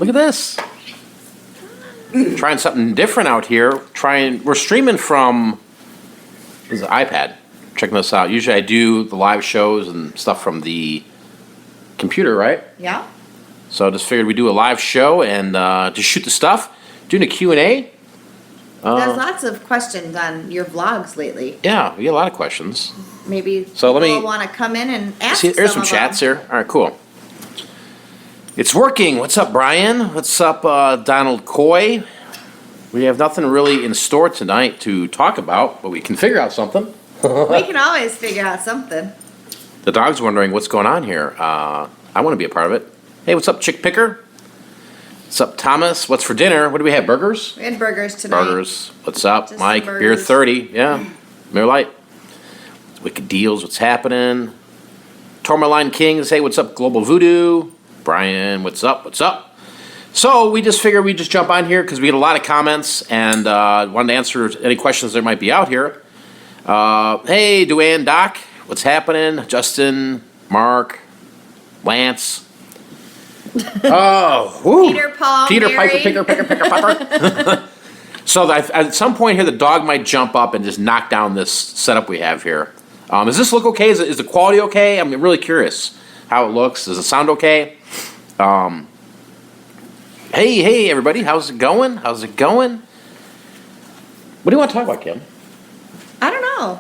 Look at this. Trying something different out here. We're streaming from this is an iPad. Checking this out. Usually I do the live shows and stuff from the computer, right? Yeah. So I just figured we'd do a live show and just shoot the stuff. Doing a Q&A. There's lots of questions on your vlogs lately. Yeah, we get a lot of questions. Maybe So people want to come in and ask See, there's some of chats them. here. All right, cool. It's working. What's up, Brian? What's up, Donald Coy? We have nothing really in store tonight to talk about, but we can figure out something. We can always figure out something. The dog's wondering what's going on here. I want to be a part of it. Hey, what's up, Chick Picker? What's up, Thomas? What's for dinner? What do we have, burgers? We had burgers tonight. Burgers. What's up, Just Mike? some Beer burgers. 30. Yeah. Miller Lite. Wicked deals. What's happening? Tourmaline Kings. Hey, what's up, Global Voodoo? Brian, what's up? What's up? So we just figured we'd just jump on here because we get a lot of comments and wanted to answer any questions there might be out here. Hey, Duane, Doc. What's happening? Justin, Mark, Lance. Oh, whoo. Peter, Paul, Peter, Mary. Piper, Picker, Pepper. So at some point here, the dog might jump up and just knock down this setup we have here. Does this look okay? Is the quality okay? I'm really curious how it looks. Does it sound okay? Hey, everybody. How's it going? How's it going? What do you want to talk about, Kim? I don't know.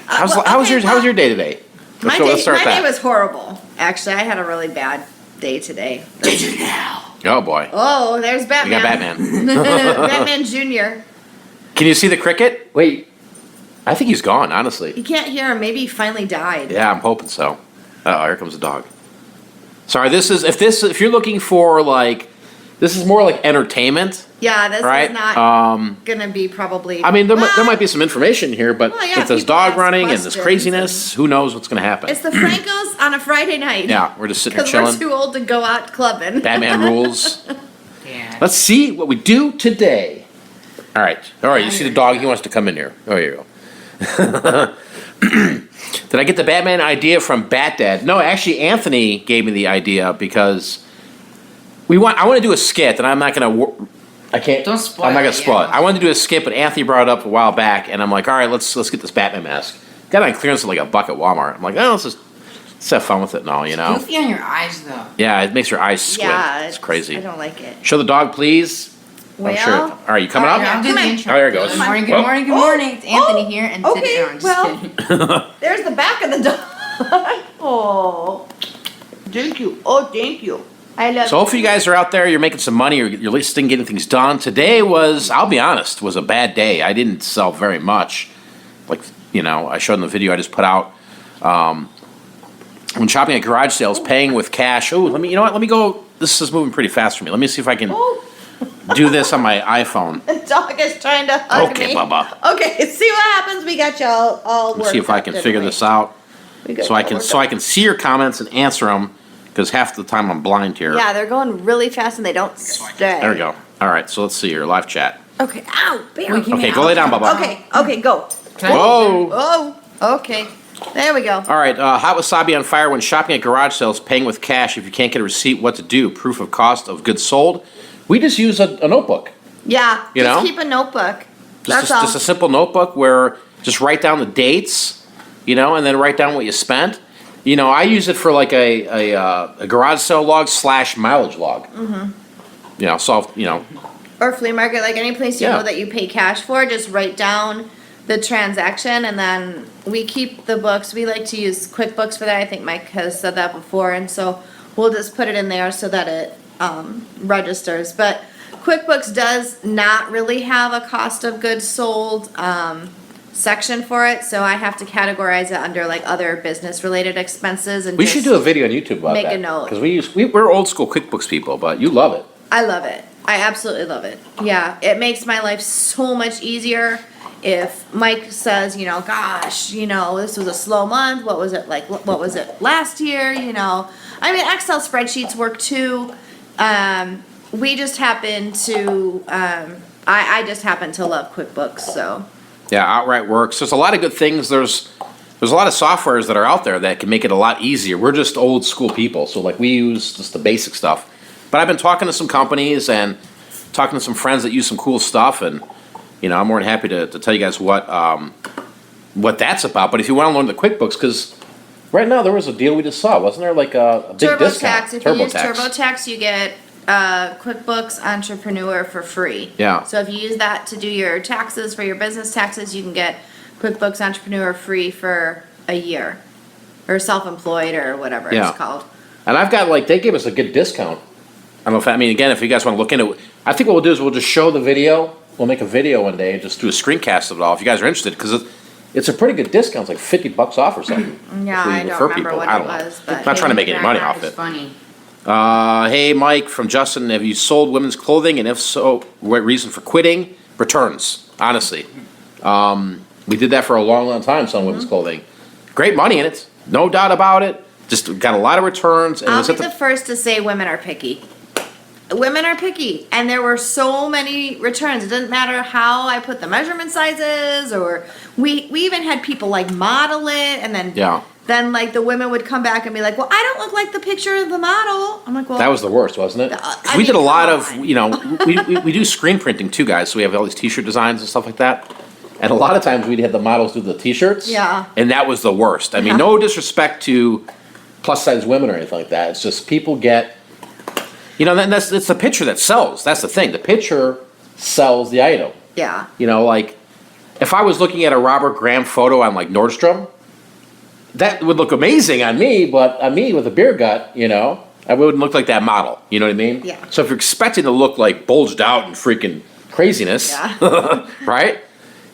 How was your day today? My Let's start day that. was horrible. Actually, I had a really bad day today. Did you now? Oh boy. Oh, there's We Batman. got Batman. Batman Jr. Can you see the cricket? Wait. I think he's gone, honestly. You can't hear him. Maybe he finally died. Yeah, I'm hoping so. Oh, here comes the dog. Sorry, if you're looking for this is more like entertainment, Yeah, this right? is not gonna be probably. I mean, there Well, might be some information here, but Well, yeah, with this people dog ask running and this questions craziness, who knows what's going to happen? It's the Francos on a Friday night. Yeah, we're just sitting here Because we're chilling. too old to go out clubbing. Batman rules. Yeah. Let's see what we do today. All right. You see the dog? He wants to come in here. Oh, here you go. Did I get the Batman idea from Bat Dad? No, actually, Anthony gave me the idea because I want to do a skit, and I'm not going to. I can't. Don't spoil I'm not it, going to spoil yeah. it. I wanted to do a skit, but Anthony brought it up a while back, and I'm like, all right, let's get this Batman mask. Got it on clearance at like $1 at Walmart. I'm like, oh, let's have fun with it and all, you know. Goofy on your eyes though. Yeah, it makes your eyes squint. Yeah, it's crazy. I don't like it. Show the dog, please. Well, I'm sure. All right, you coming All up? right, I'll do Come the in. intro. Oh, there it goes. Good morning, Whoa. good morning, good morning. It's Anthony here and okay, today, no, I'm just well. kidding. There's the back of the dog. Oh, thank you. Oh, thank you. I love. So hopefully you guys are out there, you're making some money, or you're listening, getting things done. Today I'll be honest, was a bad day. I didn't sell very much. I showed in the video I just put out. When shopping at garage sales, paying with cash. Oh, let me go. This is moving pretty fast for me. Let me see if I can Oh, do this on my iPhone. the dog is trying to hug Okay, me. Bubba. Okay, see what happens. We got you all worked Let's see if I can figure this out. So I can see your comments and answer them, because half the time I'm blind here. Yeah, they're going really fast and they don't stay. There we go. All right, so let's see here, live chat. Okay, ow, bear. Wait, give me Okay, an go lay down, outro. Bubba. Okay, go. Can I- Whoa! Oh, okay. There we go. All right, hot wasabi on fire when shopping at garage sales, paying with cash. If you can't get a receipt, what to do? Proof of cost of goods sold. We just use a notebook. Yeah, You just know? keep a notebook. Just That's all. just a simple notebook where just write down the dates, and then write down what you spent. I use it for like a garage sale log / mileage log. Mm-hmm. Or flea market, like any place you Yeah. know that you pay cash for, just write down the transaction, and then we keep the books. We like to use QuickBooks for that. I think Mike has said that before, and so we'll just put it in there so that it registers. But QuickBooks does not really have a cost of goods sold section for it, so I have to categorize it under like other business related expenses. And We just should do a video on YouTube about make that. a note. Because we're old school QuickBooks people, but you love it. I love it. I absolutely love it. Yeah, it makes my life so much easier. If Mike says, gosh, this was a slow month. What was it like? What was it last year? I mean, Excel spreadsheets work too. We just happen to, I just happen to love QuickBooks, so. Yeah, outright works. There's a lot of good things. There's a lot of softwares that are out there that can make it a lot easier. We're just old school people, so we use just the basic stuff. But I've been talking to some companies and talking to some friends that use some cool stuff, and I'm more than happy to tell you guys what that's about. But if you want to learn the QuickBooks, because right now there was a deal we just saw, wasn't there? Like a big discount. TurboTax. If you use TurboTax, you get QuickBooks Entrepreneur for free. Yeah. So if you use that to do your taxes for your business taxes, you can get QuickBooks Entrepreneur free for a year, or self-employed, or whatever it's called. And I've got they gave us a good discount. I don't know if again, if you guys want to look into it, I think what we'll do is we'll just show the video. We'll make a video one day and just do a screencast of it all if you guys are interested, because it's a pretty good discount. It's like $50 off or something. Yeah, I don't remember what it was, but I'm not trying to make any money off it. Funny. Hey, Mike from Justin, have you sold women's clothing? And if so, what reason for quitting? Returns, honestly. We did that for a long, long time, selling women's clothing. Great money in it, no doubt about it. Just got a lot of returns. And I'll be the first to say women are picky. Women are picky, and there were so many returns. It doesn't matter how I put the measurement sizes, or we even had people model it, and then the women would come back and be like, well, I don't look like the picture of the model. I'm like, well, that was the worst, wasn't it? We did a lot of, we do screen printing too, guys. So we have all these T-shirt designs and stuff like that. And a lot of times we'd have the models do the T-shirts. Yeah. And that was the worst. I mean, no disrespect to plus size women or anything like that. It's just people get, it's the picture that sells. That's the thing. The picture sells the item. Yeah. If I was looking at a Robert Graham photo on Nordstrom, that would look amazing on me, but on me with a beer gut, I wouldn't look like that model. You know what I mean? Yeah. So if you're expecting to look bulged out and freaking craziness, right?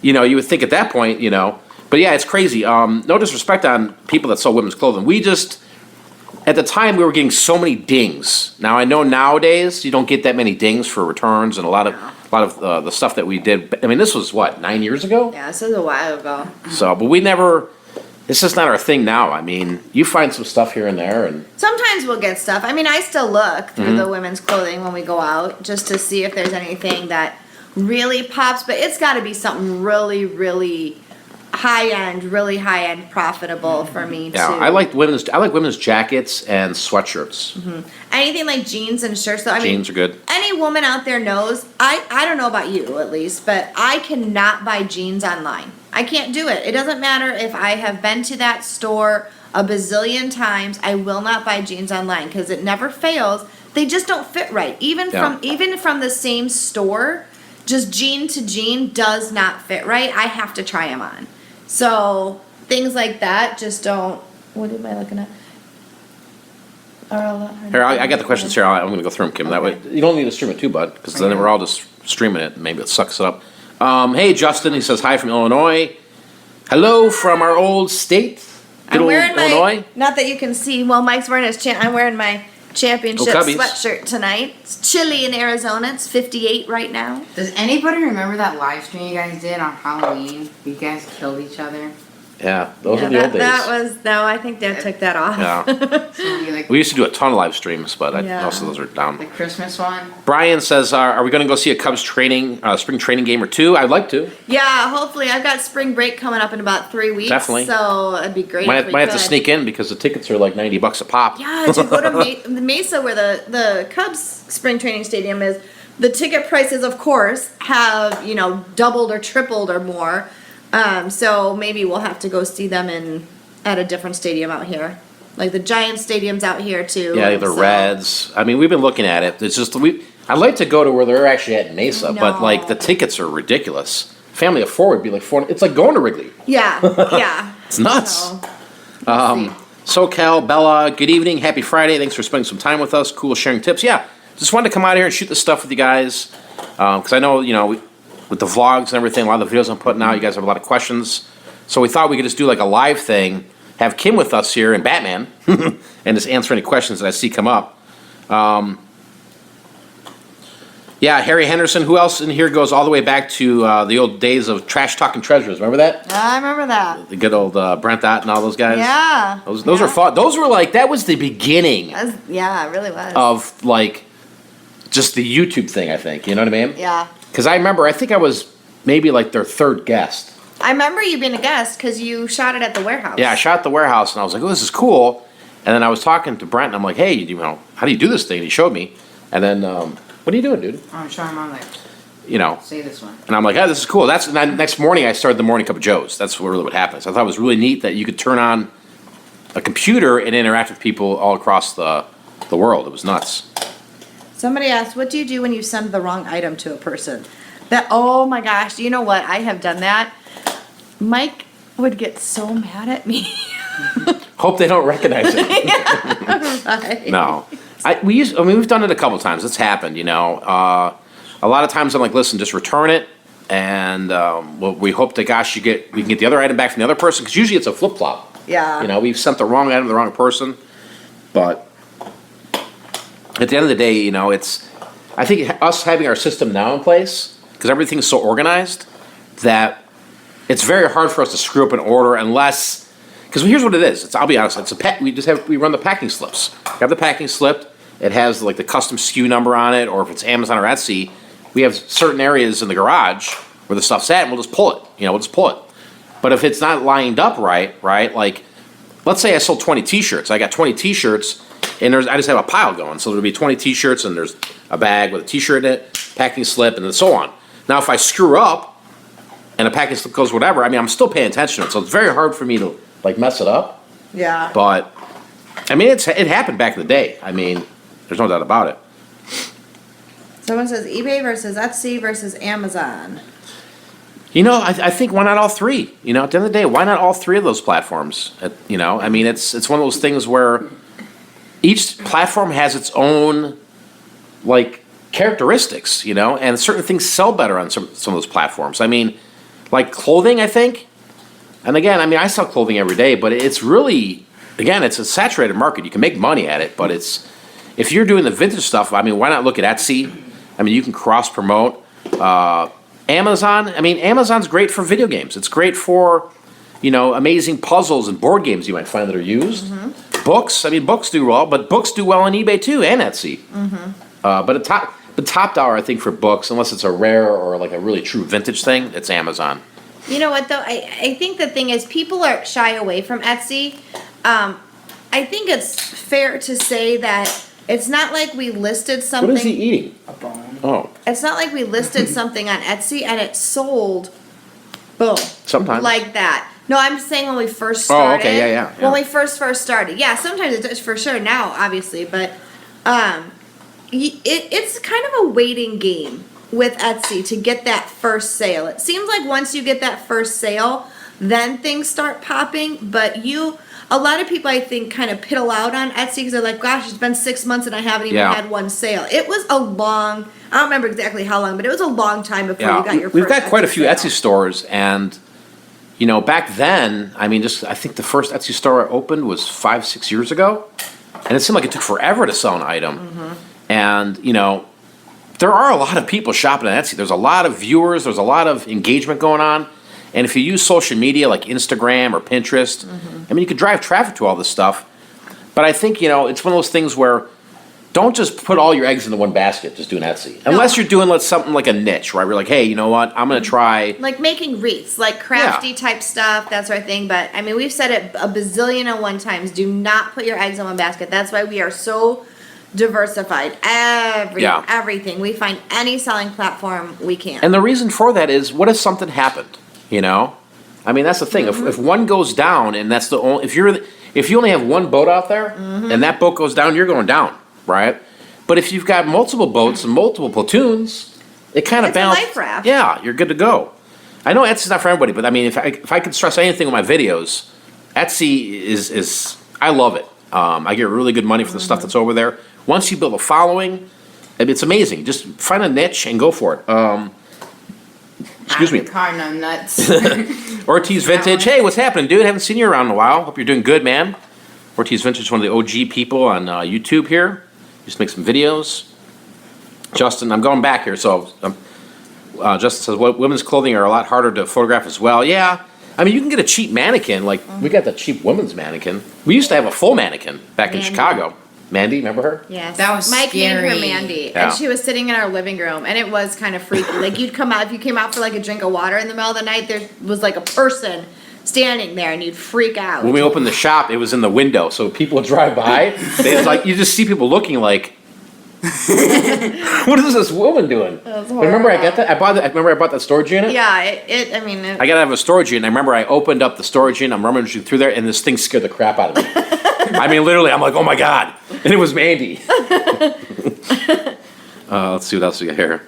You would think at that point, But yeah, it's crazy. No disrespect on people that sell women's clothing. We just, at the time, we were getting so many dings. Now I know nowadays you don't get that many dings for returns, and a lot of the stuff that we did. I mean, this was what, 9 years ago? Yeah, this was a while ago. So, but we never. It's just not our thing now. I mean, you find some stuff here and there, and sometimes we'll get stuff. I mean, I still look through the women's clothing when we go out just to see if there's anything that really pops, but it's got to be something really, really high end, profitable for me too. Yeah, I like women's jackets and sweatshirts. Anything like jeans and shirts, though. Jeans are good. Any woman out there knows. I don't know about you at least, but I cannot buy jeans online. I can't do it. It doesn't matter if I have been to that store a bazillion times. I will not buy jeans online because it never fails. They just don't fit right. Even from the same store, just jean to jean does not fit right. I have to try them on. So things like that just don't. What am I looking at? Here, I got the questions here. I'm going to go through them, Kim. That way, you don't need to stream it too, bud, because then we're all just streaming it. Maybe it sucks it up. Hey, Justin. He says hi from Illinois. Hello from our old state. I'm wearing Illinois. Not that you can see. Well, Mike's wearing his. I'm wearing my championship Cubbies. sweatshirt tonight. It's chilly in Arizona. It's 58 right now. Does anybody remember that live stream you guys did on Halloween? You guys killed each other. Yeah, those were the old days. That was I think Dad took that off. Yeah. We used to do a ton of live streams, but most of those are down. The Christmas one. Brian says, "Are we going to go see a Cubs spring training game or two? I'd like to. Yeah, hopefully. I've got spring break coming up in about 3 weeks. Definitely. So it'd be great. Might have to sneak in because the tickets are like $90 a pop. Yeah, to go to Mesa, where the Cubs spring training stadium is. The ticket prices, of course, have doubled or tripled or more. So maybe we'll have to go see them at a different stadium out here. Like the Giant Stadium's out here too. Yeah, the Reds. I mean, we've been looking at it. It's just I'd like to go to where they're actually at in Mesa, but the tickets are ridiculous. Family of four would be like $4. It's like going to Wrigley. Yeah, yeah. It's nuts. So, we'll SoCal, Bella, good evening. Happy Friday. Thanks for spending some time with us. Cool sharing tips. Yeah, just wanted to come out here and shoot the stuff with you guys. Because I know, with the vlogs and everything, a lot of the videos I'm putting out, you guys have a lot of questions. So we thought we could just do like a live thing, have Kim with us here and Batman, and just answer any questions that I see come up. Yeah, Harry Henderson. Who else in here goes all the way back to the old days of Trash Talking Treasures? Remember that? I remember that. The good old Brent Ott and all those guys? Yeah. Those were fun. Those were that was the beginning Yeah, it really was. of just the YouTube thing, I think. You know what I mean? Yeah. Because I remember, I think I was maybe their third guest. I remember you being a guest because you shot it at the warehouse. Yeah, I shot at the warehouse and I was like, oh, this is cool. And then I was talking to Brent and I'm like, hey, how do you do this thing? And he showed me. And then, what are you doing, dude? I'm showing my like, You know, say this one. and I'm like, oh, this is cool. And then next morning I started the Morning Cup of Joe's. That's really what happened. So I thought it was really neat that you could turn on a computer and interact with people all across the world. It was nuts. Somebody asked, what do you do when you send the wrong item to a person? Oh my gosh, you know what? I have done that. Mike would get so mad at me. Hope they don't recognize it. Right. No. We've done it a couple times. It's happened, you know. A lot of times I'm like, listen, just return it. And we hope that, gosh, we can get the other item back from the other person. Because usually it's a flip-flop. Yeah. You know, we've sent the wrong item to the wrong person. But at the end of the day, you know, I think us having our system now in place, because everything's so organized, that it's very hard for us to screw up an order unless, because here's what it is. I'll be honest, we run the packing slips. You have the packing slip. It has like the custom SKU number on it, or if it's Amazon or Etsy, we have certain areas in the garage where the stuff's at, and we'll just pull it. You know, we'll just pull it. But if it's not lined up right, like, let's say I sold 20 T-shirts. I got 20 T-shirts, and I just have a pile going. So there'll be 20 T-shirts, and there's a bag with a T-shirt in it, packing slip, and then so on. Now, if I screw up, and a packing slip goes whatever, I mean, I'm still paying attention to it. So it's very hard for me to, like, mess it up. Yeah. But, I mean, it happened back in the day. I mean, there's no doubt about it. Someone says eBay versus Etsy versus Amazon. You know, I think why not all three? You know, at the end of the day, why not all three of those platforms? You know, I mean, it's one of those things where each platform has its own, like, characteristics, you know, and certain things sell better on some of those platforms. I mean, like clothing, I think. And again, I mean, I sell clothing every day, but it's really, again, it's a saturated market. You can make money at it, but if you're doing the vintage stuff, I mean, why not look at Etsy? I mean, you can cross-promote. Amazon, I mean, Amazon's great for video games. It's great for, you know, amazing puzzles and board games you might find that are used. Mm-hmm. Books, I mean, books do well, but books do well on eBay too, and Etsy. Mm-hmm. But top dollar, I think, for books, unless it's a rare or like a really true vintage thing, it's Amazon. You know what, though? I think the thing is people are shy away from Etsy. I think it's fair to say that it's not like we listed something. What is he eating? A bone. Oh. It's not like we listed something on Etsy and it sold, boom. Sometimes. Like that. No, I'm saying when we first started. Oh, okay, yeah. When we first started. Yeah, sometimes it does for sure now, obviously, but it's kind of a waiting game with Etsy to get that first sale. It seems like once you get that first sale, then things start popping, but a lot of people, I think, kind of piddle out on Etsy because they're like, gosh, it's been 6 months and I haven't even had one sale. It was I don't remember exactly how long, but it was a long time before you got your first We've got quite a few sale. Etsy stores, and, you know, back then, I mean, I think the first Etsy store I opened was 5-6 years ago, and it seemed like it took forever to sell an item. Mm-hmm. And, you know, there are a lot of people shopping on Etsy. There's a lot of viewers, there's a lot of engagement going on. And if you use social media like Instagram or Pinterest, mm-hmm. I mean, you could drive traffic to all this stuff. But I think, you know, it's one of those things where don't just put all your eggs into one basket just doing Etsy. Unless you're doing something like a niche, right? We're like, hey, you know what? I'm going to try. Like making wreaths, like crafty type stuff, that sort of thing. But, I mean, we've said it a bazillion and one times. Do not put your eggs in one basket. That's why we are so diversified. Everything. We find any selling platform we can. And the reason for that is, what if something happened? You know, I mean, that's the thing. Mm-hmm. If one goes down, and that's the only, if you only have one boat out there, mm-hmm. and that boat goes down, you're going down, right? But if you've got multiple boats and multiple platoons, it kind of balances. It's a life raft. Yeah, you're good to go. I know Etsy's not for everybody, but I mean, if I could stress anything with my videos, Etsy is I love it. I get really good money for the mm-hmm. stuff that's over there. Once you build a following, it's amazing. Just find a niche and go for it. Excuse me. Car no nuts. Ortiz Vintage. Hey, what's happening, dude? Haven't seen you around in a while. Hope you're doing good, man. Ortiz Vintage is one of the OG people on YouTube here. Just make some videos. Justin, I'm going back here. So Justin says, women's clothing are a lot harder to photograph as well. Yeah. I mean, you can get a cheap mannequin. Like, we got the cheap women's mannequin. We used to have a full mannequin back in Chicago. Mandy, remember her? Yes. That was Mike scary. named her Mandy, Yeah. and she was sitting in our living room, and it was kind of freaky. Like, you'd come out, if you came out for like a drink of water in the middle of the night, there was like a person standing there, and you'd freak out. When we opened the shop, it was in the window, so people would drive by. You just see people looking like, What is this woman doing? That was Remember I horrible. got that? I remember I bought that storage unit? Yeah, it I gotta have a storage unit. I remember I opened up the storage unit, I'm rummaging through there, and this thing scared the crap out of me. I mean, literally, I'm like, oh my God. And it was Mandy. Let's see what else we got here.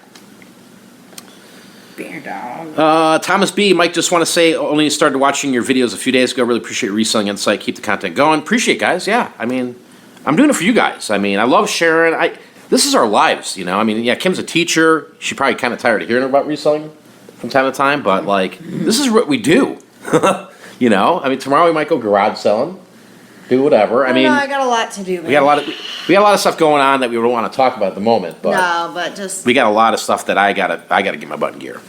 Bear dog. Thomas B. Mike, just want to say, only started watching your videos a few days ago. Really appreciate your reselling insight. Keep the content going. Appreciate it, guys. Yeah, I mean, I'm doing it for you guys. I mean, I love sharing. This is our lives, you know. I mean, yeah, Kim's a teacher. She's probably kind of tired of hearing about reselling from time to time, but like, this is what we do. You know, I mean, tomorrow we might go garage selling, do whatever. I mean, I got a lot to do. we got a lot of stuff going on that we don't want to talk about at the moment, but No, but just we got a lot of stuff that I gotta get my butt in gear.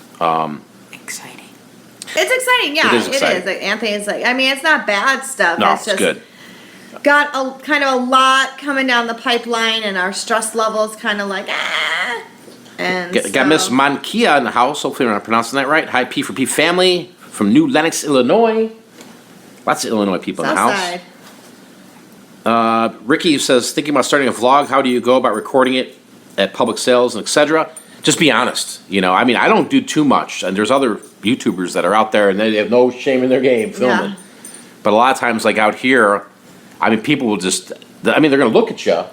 Exciting. it's exciting. Yeah, It is exciting. Like Anthony's like, I mean, it's not bad stuff. No, it's it's just good. got a kind of a lot coming down the pipeline, and our stress levels kind of like And Got Miss Mankia in the house. Hopefully, I'm not pronouncing that right. Hi, P for P family from New Lenox, Illinois. Lots of Illinois people in the house. Southside. Ricky says, thinking about starting a vlog. How do you go about recording it at public sales and etc.? Just be honest. You know, I mean, I don't do too much, and there's other YouTubers that are out there, and they have no shame in their game filming. Yeah. But a lot of times, like out here, I mean, people will just. I mean, they're going to look at you,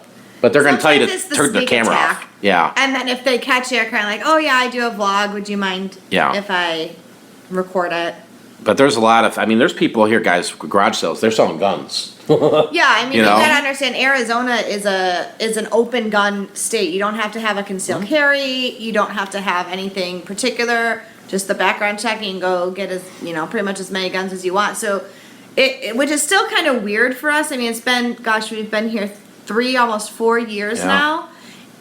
but they're going to tell you Sometimes to it's the turn the sneak camera attack. off. Yeah. And then if they catch you, kind of like, oh yeah, I do a vlog. Would you mind Yeah. if I record it? But there's a lot of. I mean, there's people here, guys, with garage sales. They're selling guns. Yeah, I mean, You you know? gotta understand, Arizona is an open gun state. You don't have to have a concealed carry. You don't have to have anything particular. Just the background check, and you can go get pretty much as many guns as you want. So, which is still kind of weird for us. I mean, we've been here 3, almost 4 years Yeah. now.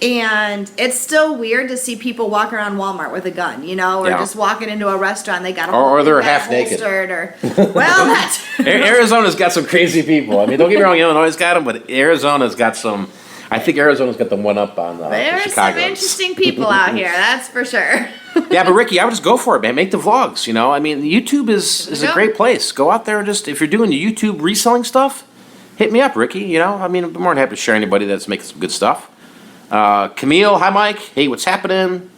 And it's still weird to see people walk around Walmart with a gun, or Yeah. just walking into a restaurant, they got a Or they're they got half naked. holstered, or well, that's Arizona's got some crazy people. I mean, don't get me wrong, Illinois got them, but Arizona's got some. I think Arizona's got the one up on there's Chicago. some interesting people out here, that's for sure. Yeah, but Ricky, I would just go for it, man. Make the vlogs. You know, I mean, YouTube is a Yeah. great place. Go out there and just if you're doing your YouTube reselling stuff, hit me up, Ricky. You know, I mean, I'm more than happy to share anybody that's making some good stuff. Camille, hi Mike. Hey, what's happening?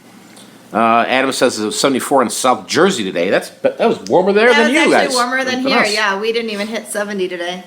Adam says it was 74 in South Jersey today. That was warmer there than you That was guys. actually warmer than Than here. us. Yeah, we didn't even hit 70 today.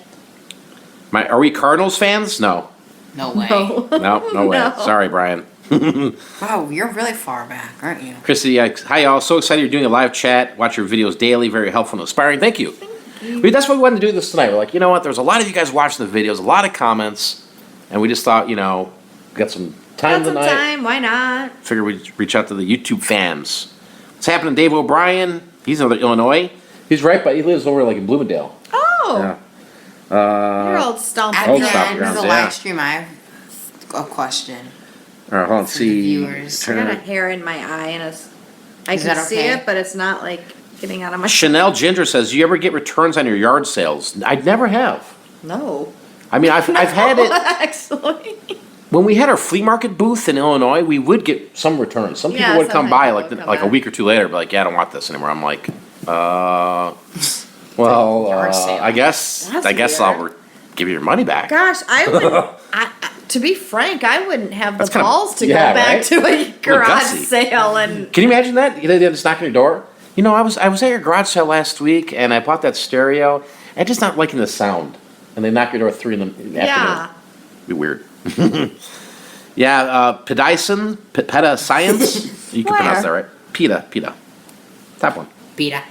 Are we Cardinals fans? No. No way. No way. No. Sorry, Brian. Wow, you're really far back, aren't you? Christy, hi y'all. So excited you're doing a live chat. Watch your videos daily. Very helpful and inspiring. Thank you. That's why we wanted to do this tonight. We're like, you know what? There's a lot of you guys watching the videos, a lot of comments, and we just thought, we got some time Got some tonight. time, why not? Figured we'd reach out to the YouTube fans. What's happening, Dave O'Brien? He's in Illinois. He's right by. He lives over like in Bloomingdale. Oh, Yeah. your old stomp. At Old the stomping end of grounds, the yeah. live stream, I have a question. All right, hold on. For the See. viewers. I got a Turn. hair in my eye, and I Is can that see okay? it, but it's not like getting out of my. Chanel Ginger says, "Do you ever get returns on your yard sales?" I never have. No. I mean, I've had it. Actually. When we had our flea market booth in Illinois, we would get some returns. Some people Yeah, would come sometimes by people like would come like a back. week or two later, be like, "Yeah, I don't want this anymore." I'm like, Yard sale. I guess That's I'll weird. give you your money back." Gosh, I wouldn't. To be frank, I wouldn't have the That's kinda- balls to yeah, go back right? to a garage gutsy. sale and. Can you imagine that? They just knock on your door. I was at your garage sale last week, and I bought that stereo. I'm just not liking the sound, and they knock your door at 3 in the afternoon. Yeah. Be weird. Yeah, Pedicin, Peta Science. You can Where? pronounce that right. Peta. Top one. Beta.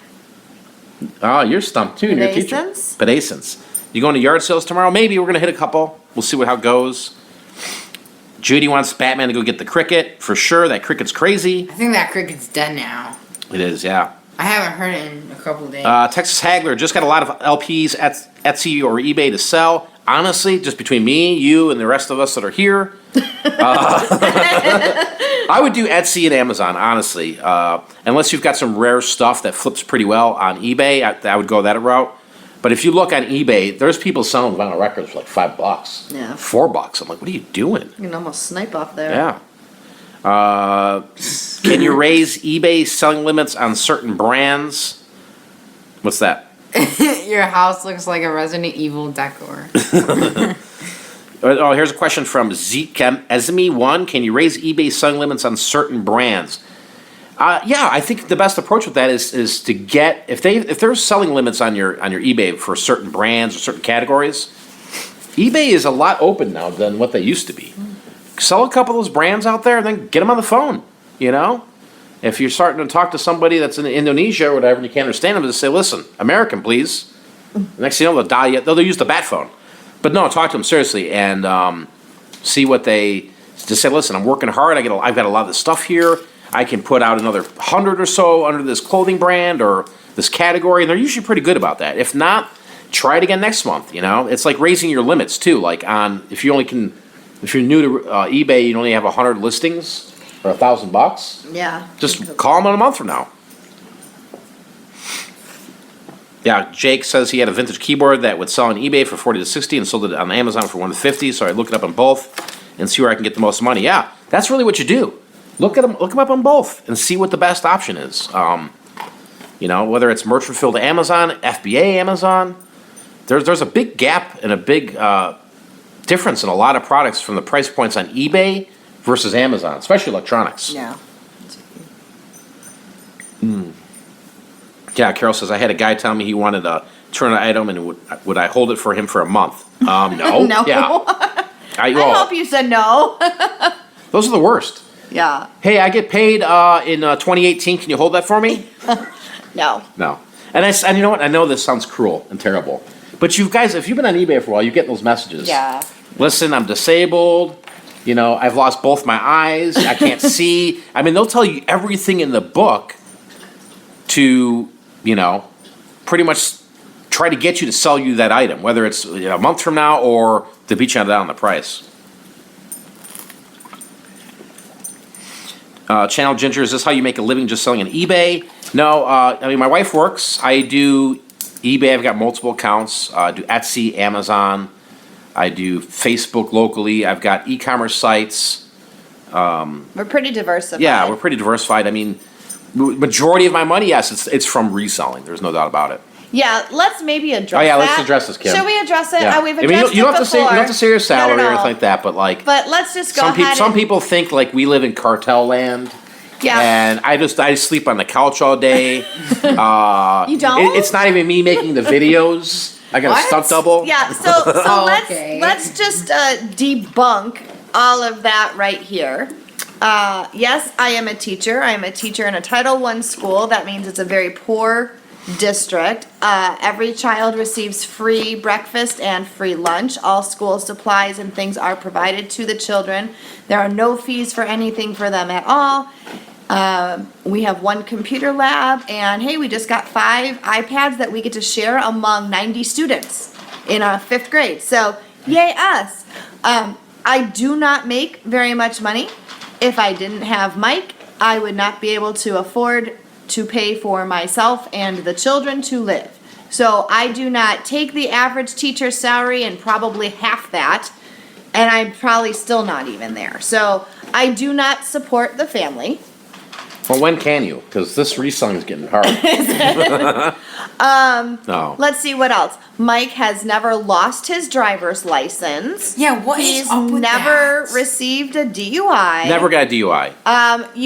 Oh, you're stumped too. You're a teacher. Pedicins? Pedicins. You going to yard sales tomorrow? Maybe we're gonna hit a couple. We'll see how it goes. Judy wants Batman to go get the cricket for sure. That cricket's crazy. I think that cricket's dead now. It is, yeah. I haven't heard it in a couple days. Texas Haggler just got a lot of LPs at Etsy or eBay to sell. Honestly, just between me, you, and the rest of us that are here, I would do Etsy and Amazon, honestly. Unless you've got some rare stuff that flips pretty well on eBay, I would go that route. But if you look on eBay, there's people selling vinyl records for like $5. Yeah. $4. I'm like, what are you doing? You can almost snipe off there. Yeah. Can you raise eBay selling limits on certain brands? What's that? Your house looks like a Resident Evil decor. Oh, here's a question from Ezmi1. Can you raise eBay selling limits on certain brands? Yeah, I think the best approach with that is to get if there's selling limits on your eBay for certain brands or certain categories. eBay is a lot open now than what they used to be. Sell a couple of those brands out there, and then get them on the phone. You know, if you're starting to talk to somebody that's in Indonesia or whatever, and you can't understand them, just say, "Listen, American, please." Next thing you know, they'll dial you. They'll use the bat phone. But no, talk to them seriously and see what they just say. Listen, I'm working hard. I've got a lot of this stuff here. I can put out another 100 or so under this clothing brand or this category, and they're usually pretty good about that. If not, try it again next month. You know, it's like raising your limits too. Like if you're new to eBay, you only have 100 listings or $1,000. Yeah. Just call them in a month from now. Yeah, Jake says he had a vintage keyboard that would sell on eBay for 40 to 60 and sold it on Amazon for 1 to 50. So I look it up on both and see where I can get the most money. Yeah, that's really what you do. Look them up on both and see what the best option is. You know, whether it's merchant fulfilled Amazon, FBA Amazon. There's a big gap and a big difference in a lot of products from the price points on eBay versus Amazon, especially electronics. Yeah. Yeah, Carol says, I had a guy tell me he wanted to turn an item and would I hold it for him for a month? No. No. Yeah. I hope you said no. Those are the worst. Yeah. Hey, I get paid in 2018. Can you hold that for me? No. No. And you know what? I know this sounds cruel and terrible. But you guys, if you've been on eBay for a while, you get those messages. Yeah. Listen, I'm disabled. You know, I've lost both my eyes. I can't see. I mean, they'll tell you everything in the book to, you know, pretty much try to get you to sell you that item, whether it's a month from now or to beat you down on the price. Channel Ginger, is this how you make a living just selling on eBay? No, I mean, my wife works. I do eBay. I've got multiple accounts. I do Etsy, Amazon. I do Facebook locally. I've got e-commerce sites. We're pretty diversified. Yeah, we're pretty diversified. I mean, majority of my money, yes, it's from reselling. There's no doubt about it. Yeah, let's maybe address that. Oh yeah, let's address this, Kim. Should we address it? Yeah. We've I mean, addressed you don't it have to say you before. don't have to say your salary No. or anything like that, but like. But let's just go ahead. Some people think like we live in cartel land. Yeah. And I sleep on the couch all day. You don't? It's not even me making the videos. I got a stunt double. Yeah. So Okay. let's just debunk all of that right here. Yes, I am a teacher. I am a teacher in a Title I school. That means it's a very poor district. Every child receives free breakfast and free lunch. All school supplies and things are provided to the children. There are no fees for anything for them at all. We have one computer lab, and hey, we just got 5 iPads that we get to share among 90 students in 5th grade. So, yay us. I do not make very much money. If I didn't have Mike, I would not be able to afford to pay for myself and the children to live. So I do not take the average teacher's salary and probably half that, and I'm probably still not even there. So I do not support the family. Well, when can you? Because this reselling is getting hard. No. Let's see what else. Mike has never lost his driver's license. Yeah, what is He's up with never that? received a DUI. Never got a DUI.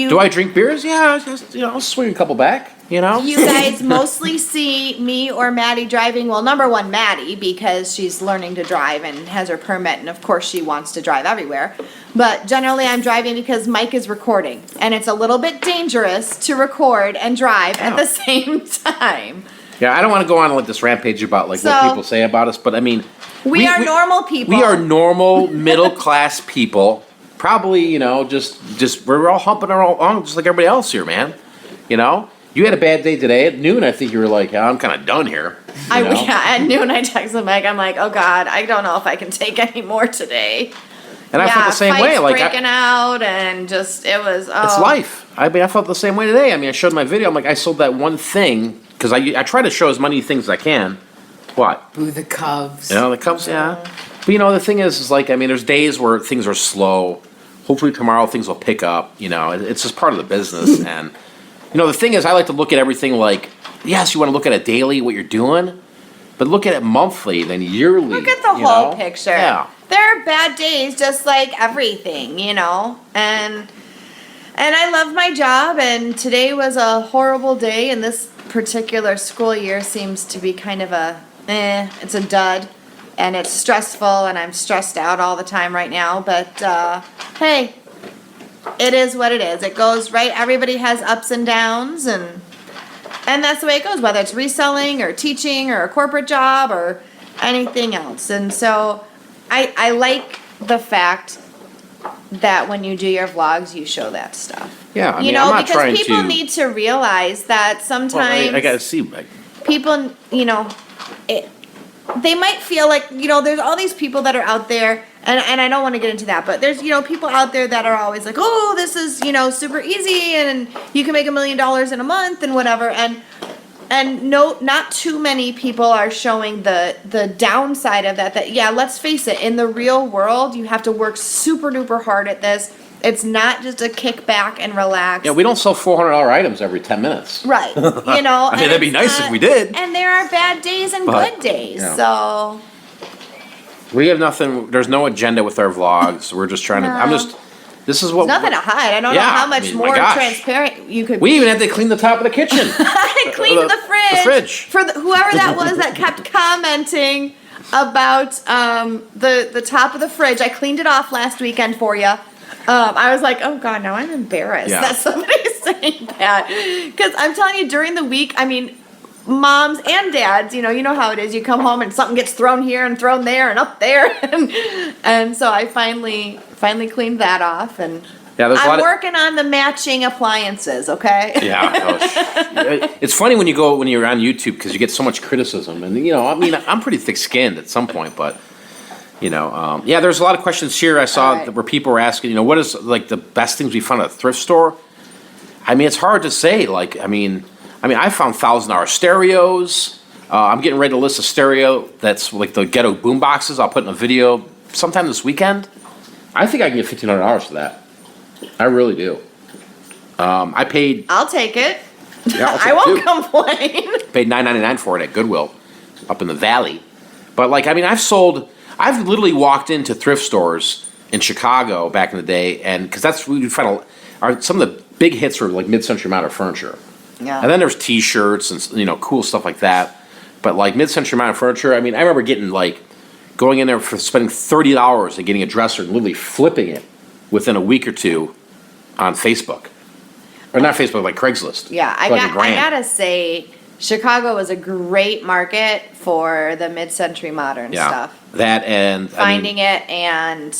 Do I drink beers? Yeah, I'll swing a couple back. You know. You guys mostly see me or Maddie driving. Well, number one, Maddie, because she's learning to drive and has her permit, and of course she wants to drive everywhere. But generally I'm driving because Mike is recording, and it's a little bit dangerous to record and drive at the same time. Yeah, I don't want to go on like this rampage about like what people say about us, but I mean, We are normal people. We are normal middle class people. Probably, just we're all humping our own just like everybody else here, man. You know, you had a bad day today at noon. I think you were like, I'm kind of done here. At noon I texted Mike. I'm like, oh God, I don't know if I can take any more today. And I felt the same way. Like breaking out, and just it was. It's life. I mean, I felt the same way today. I mean, I showed my video. I'm like, I sold that one thing because I try to show as many things as I can. What? Ooh, the Cubs. The Cubs, yeah. But the thing is like, I mean, there's days where things are slow. Hopefully tomorrow things will pick up. It's just part of the business. And the thing is, I like to look at everything like, yes, you want to look at it daily, what you're doing, but look at it monthly, then yearly. Look at the whole picture. Yeah. there are bad days just like everything, you know, and I love my job, and today was a horrible day, and this particular school year seems to be kind of it's a dud, and it's stressful, and I'm stressed out all the time right now, but hey, it is what it is. It goes, right? Everybody has ups and downs, and that's the way it goes, whether it's reselling or teaching or a corporate job or anything else. And so I like the fact that when you do your vlogs, you show that stuff. Yeah, I mean, you know, I'm not because trying people to. need to realize that sometimes I gotta see. people, you know, they might feel like, you know, there's all these people that are out there, and I don't want to get into that, but there's, you know, people out there that are always like, oh, this is, you know, super easy, and you can make $1 million in a month and whatever, and no, not too many people are showing the downside of that, yeah, let's face it, in the real world, you have to work super duper hard at this. It's not just a kick back and relax. Yeah, we don't sell $400 items every 10 minutes. Right. You know. I mean, that'd be nice if we did. And there are bad days and But, good days. yeah. So. We have nothing. There's no agenda with our vlogs. We're just trying to. I'm No. just. This is what. There's nothing to hide. I don't know Yeah, how I much mean, my more gosh. transparent you could We be. even had to clean the top of the kitchen. I cleaned the fridge. The fridge. For whoever that was that kept commenting about the top of the fridge. I cleaned it off last weekend for you. I was like, oh God, now I'm embarrassed Yeah. that somebody's saying that. Because I'm telling you, during the week, I mean, moms and dads, you know how it is. You come home and something gets thrown here and thrown there and up there. And so I finally cleaned that off. And Yeah, there's a I'm lot of. working on the matching appliances, okay? Yeah, it's funny when you're on YouTube because you get so much criticism, and you know, I mean, I'm pretty thick-skinned at some point, but you know, yeah, there's a lot of questions here I saw Right. where people were asking, you know, what is like the best things we found at a thrift store? I mean, it's hard to say. Like, I mean, I found $1,000 stereos. I'm getting ready to list a stereo that's like the ghetto boom boxes. I'll put in a video sometime this weekend. I think I can get $1,500 for that. I really do. I paid. I'll take it. Yeah, I'll take I it won't too. complain. Paid $9.99 for it at Goodwill, up in the valley. But like, I mean, I've literally walked into thrift stores in Chicago back in the day, and because that's we find some of the big hits were like mid-century modern furniture, Yeah. and then there's T-shirts and you know cool stuff like that. But like mid-century modern furniture, I mean, I remember going in there for spending $30 and getting a dresser and literally flipping it within a week or two on Facebook, or not Facebook, like Craigslist. Yeah, For like $1,000. I gotta say, Chicago was a great market for the mid-century modern Yeah, stuff. that and Finding it and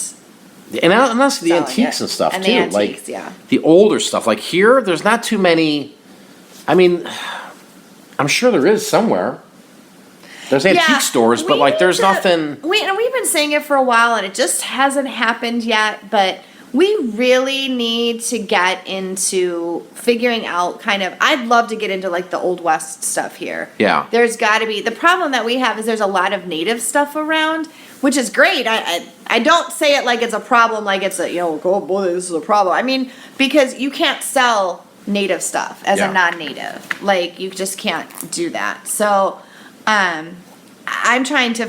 and also the selling antiques it. and stuff And too. the antiques, like yeah. the older stuff. Like here, there's not too many. I mean, I'm sure there is somewhere. There's antique stores, but we like need there's to- nothing. We've been saying it for a while, and it just hasn't happened yet. But we really need to get into figuring out kind of. I'd love to get into like the Old West stuff here. Yeah. There's got to be the problem that we have is there's a lot of native stuff around, which is great. I don't say it like it's a problem, like it's a oh boy, this is a problem. I mean, because you can't sell native stuff as Yeah. a non-native, like you just can't do that. So. I'm trying to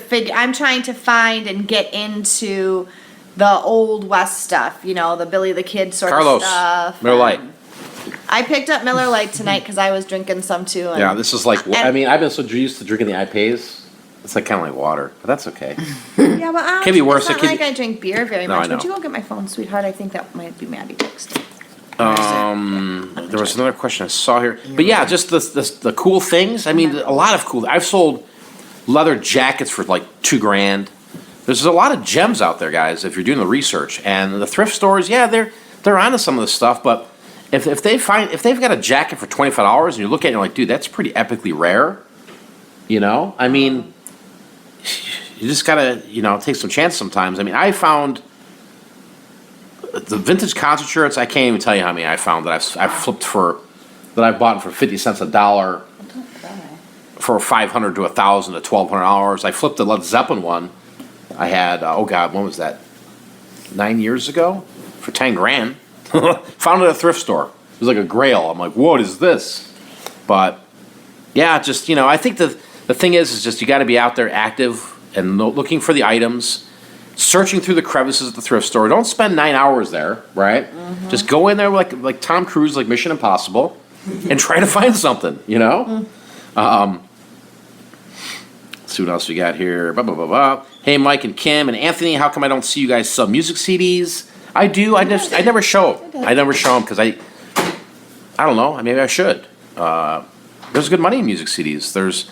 find and get into the Old West stuff, the Billy the Kid sort Carlos, of stuff. Miller Lite. I picked up Miller Lite tonight because I was drinking some too. And Yeah, this is like. and- I mean, I've been so used to drinking the IPAs. It's like kind of like water, but that's okay. Yeah, but Can be worse, It's it not can like be- I drink beer very No, I much. Would know. you go get my phone, sweetheart? I think that might be Maddie fixed. There was another question I saw here, but yeah, just the cool things. I mean, a lot of cool. I've sold leather jackets for like $2,000. There's a lot of gems out there, guys. If you're doing the research, and the thrift stores, yeah, they're onto some of this stuff. But if they've got a jacket for $25 and you look at it and you're like, dude, that's pretty epically rare. I mean, you just gotta take some chance sometimes. I mean, I found the vintage concert shirts. I can't even tell you how many I found that I've flipped that I've bought for 50 cents a dollar. For $500 to $1,000 to $1,200. I flipped the Led Zeppelin one. I had when was that? 9 years ago for $10,000. Found it at a thrift store. It was like a grail. I'm like, what is this? But yeah, just I think the thing is just you got to be out there active and looking for the items. searching through the crevices at the thrift store. Don't spend 9 hours there, right? Just go in there like Tom Cruise, like Mission Impossible, and try to find something, you know? Let's see what else we got here. Blah, blah, blah, blah. Hey, Mike and Kim and Anthony, how come I don't see you guys sell music CDs? I do. I never show them. I never show them because I don't know. Maybe I should. There's good money in music CDs. There's,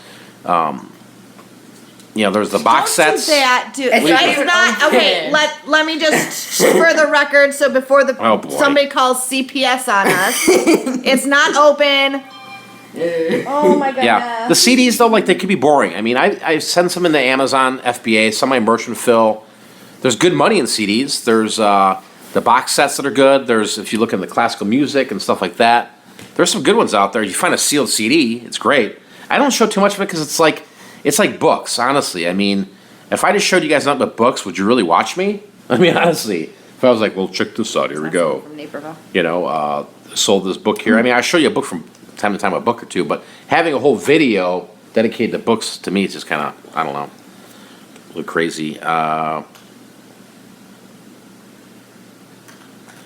there's the box sets. Don't do that, dude. It's not okay. Let me just for the record. So before somebody calls CPS on us, it's not open. Oh my goodness. Yeah, the CDs though, like they could be boring. I mean, I send some into Amazon, FBA, some my merchant fill. There's good money in CDs. There's the box sets that are good. There's if you look in the classical music and stuff like that. There's some good ones out there. You find a sealed CD, it's great. I don't show too much of it because it's like books. Honestly, I mean, if I just showed you guys nothing but books, would you really watch me? I mean, honestly, if I was like, well, check this out. Here we go. From Naperville. Sold this book here. I mean, I show you a book from time to time, a book or two, but having a whole video dedicated to books to me is just kind of, I don't know, a little crazy.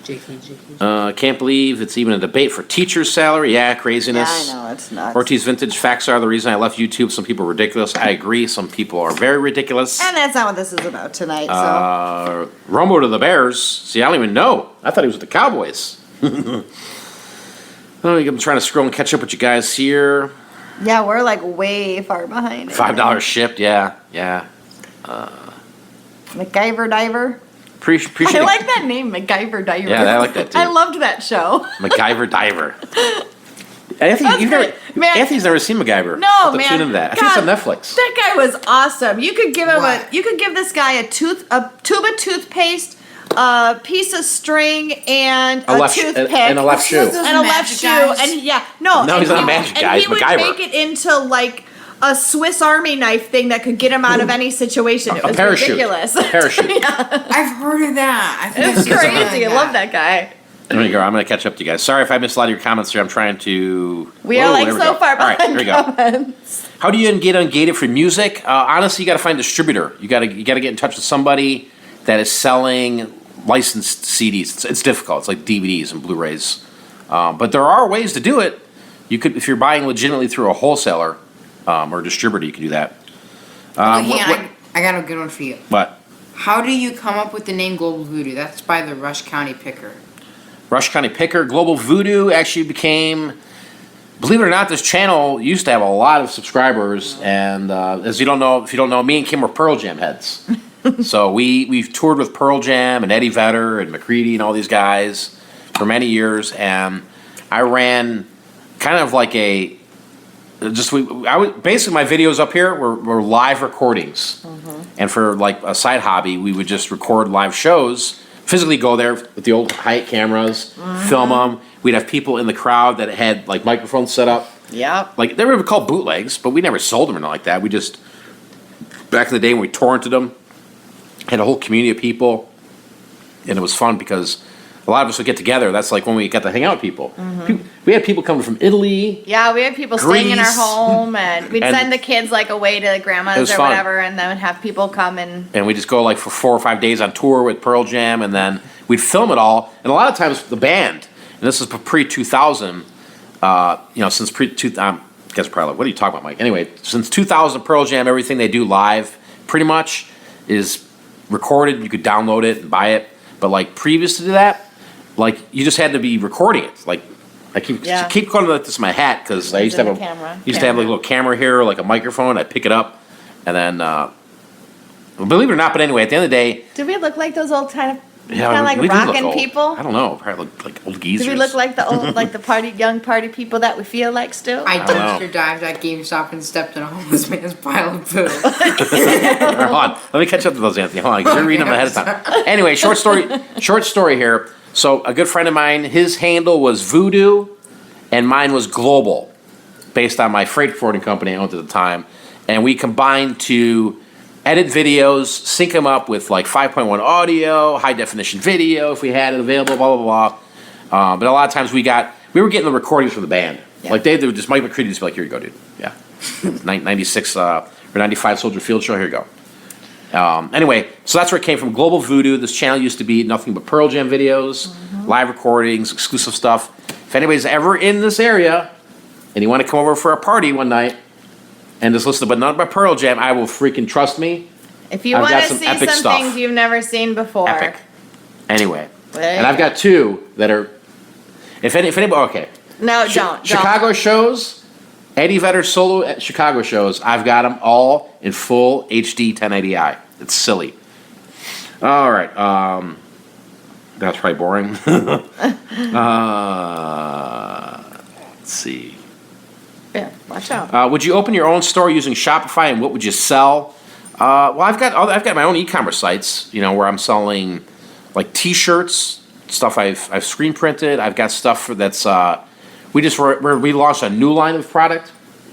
Can't believe it's even a debate for teacher's salary. Yeah, craziness. Yeah, I know, it's nuts. Ortiz Vintage facts are the reason I left YouTube. Some people are ridiculous. I agree. Some people are very ridiculous. And that's not what this is about tonight. So Romo to the Bears. See, I don't even know. I thought he was with the Cowboys. I'm trying to scroll and catch up with you guys here. yeah, we're like way far behind. $5 shipped. Yeah. MacGyver Diver. Appreciate I like that name, MacGyver Diver. Yeah, I like that too. I loved that show. MacGyver Diver. Anthony's never seen MacGyver. No, man. Tune into that. I think it's on Netflix. That guy was awesome. You could give him you could give this guy a tube of toothpaste, a piece of string, and a toothpick. And a left shoe. And a left shoe. And No, he's not a magic guy. He's And he MacGyver. would make it into like a Swiss Army knife thing that could get him out of any situation. It was parachute. ridiculous. A parachute. I've heard of that. I think It's crazy. I love that guy. There we go. I'm going to catch up to you guys. Sorry if I missed a lot of your comments here. I'm trying to... We are like there we so go. far All right, behind here we go. comments. How do you get ungated for music? Honestly, you got to find a distributor. You got to get in touch with somebody that is selling licensed CDs. It's difficult. It's like DVDs and Blu-rays. But there are ways to do it. You could, if you're buying legitimately through a wholesaler or a distributor, you can do that. I got a good one for you. What? How do you come up with the name Global Voodoo? That's by the Rush County Picker. Rush County Picker. Global Voodoo actually became... Believe it or not, this channel used to have a lot of subscribers, and if you don't know, me and Kim were Pearl Jam heads. So we've toured with Pearl Jam and Eddie Vedder and McCready and all these guys for many years, and I ran kind of like basically my videos up here were live recordings, and for like a side hobby, we would just record live shows, physically go there with the old Hyatt cameras, film them. We'd have people in the crowd that had like microphones set up. Yeah. Like they were called bootlegs, but we never sold them or nothing like that. We just back in the day when we torrented them, had a whole community of people, and it was fun because a lot of us would get together. That's like when we got to hang out with people. We had people coming from Italy. Yeah, we had people staying in our Greece. home, and we'd And send the kids like away to it grandma's was or fun. whatever, and then have people come and. And we just go like for 4 or 5 days on tour with Pearl Jam, and then we'd film it all. And a lot of times the band, and this is pre-2000, since pre-2000, I guess probably like, what are you talking about, Mike? Anyway, since 2000, Pearl Jam, everything they do live pretty much is recorded. You could download it and buy it. But like previous to that, like you just had to be recording it. Like I keep going like this in my hat because I used to have have like a little camera here, like a microphone. I pick it up, and then believe it or not, but anyway, at the end of the day, Did we look like those old kind of we like do look rockin' old. people? I don't know, probably look like old geezers. Do we look like the old, like the young party people that we feel like still? I don't know. dumpster dived at GameStop and stepped in a homeless man's pile of poo. Hold on, let me catch up to those, Anthony. Hold on, 'cause you're reading them ahead of time. Anyway, short story here. So a good friend of mine, his handle was Voodoo, and mine was Global, based on my freight forwarding company I owned at the time, and we combined to edit videos, sync them up with like 5.1 audio, high definition video if we had it available, blah blah blah. But a lot of times we were getting the recordings from the band. Yeah. Like they would just Mike McCready just be like, here you go, dude. Yeah, 96 or 95 Soldier Field show. Here you go. Anyway, so that's where it came from. Global Voodoo. This channel used to be nothing but Pearl Jam videos, live recordings, exclusive stuff. If anybody's ever in this area and you want to come over for a party one night and just listen to but not by Pearl Jam, I will freaking trust me. If you I've want got to some see epic some stuff. things you've never seen before. Epic. Anyway, There and you I've got two that are. If anybody, okay. No, don't. Chicago shows, Eddie Vedder solo at Chicago shows. I've got them all in full HD 1080i. It's silly. All right. That's probably boring. Let's see. Yeah, watch out. Would you open your own store using Shopify, and what would you sell? Well, I've got my own e-commerce sites. Where I'm selling like T-shirts, stuff I've screen printed. I've got stuff that's we launched a new line of product.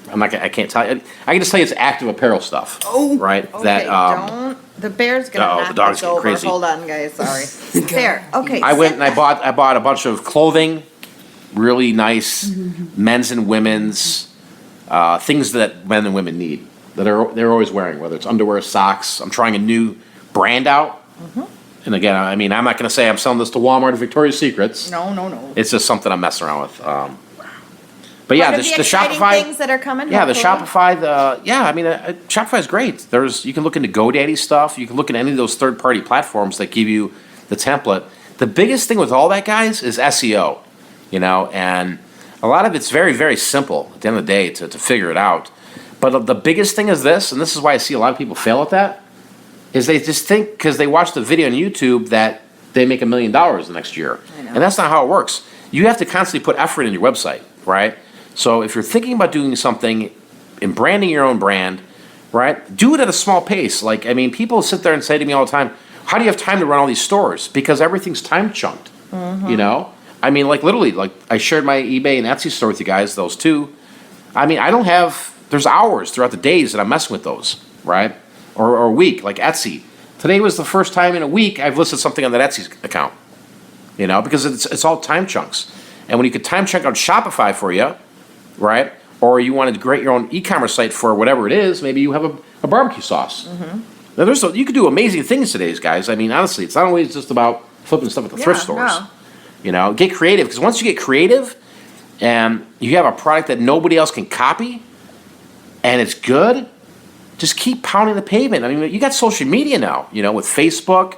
I can't tell you. I can just tell you it's active apparel stuff. Oh, right. Okay, don't. The bear's gonna Uh-oh, knock the dog's us getting over. crazy. Hold on, guys. Sorry. There. Okay. I went sit and I bought a bunch of clothing, really nice men's and women's things that men and women need that they're always wearing, whether it's underwear, socks. I'm trying a new brand out. And again, I mean, I'm not going to say I'm selling this to Walmart or Victoria's Secrets. No. It's just something I'm messing around with. But yeah, What are the exciting Shopify things that are coming. Yeah, the hopefully? Shopify. Shopify is great. You can look into GoDaddy stuff. You can look at any of those third-party platforms that give you the template. The biggest thing with all that, guys, is SEO. And a lot of it's very, very simple at the end of the day to figure it out. But the biggest thing is this, and this is why I see a lot of people fail at that, is they just think because they watch the video on YouTube that they make $1 million the next year. And that's not how it works. You have to constantly put effort in your website, right? So if you're thinking about doing something and branding your own brand, right, do it at a small pace. People sit there and say to me all the time, how do you have time to run all these stores? Because everything's time chunked, literally, I shared my eBay and Etsy store with you guys, those two. There's hours throughout the days that I'm messing with those, right? Or a week, like Etsy. Today was the first time in a week I've listed something on that Etsy account, because it's all time chunks. And when you could time chunk on Shopify for you, right? Or you wanted to create your own e-commerce site for whatever it is. Maybe you have a barbecue sauce. Now, you can do amazing things today, guys. Honestly, it's not always just about flipping stuff at the thrift stores. No. Get creative, because once you get creative and you have a product that nobody else can copy and it's good, just keep pounding the pavement. You got social media now, with Facebook,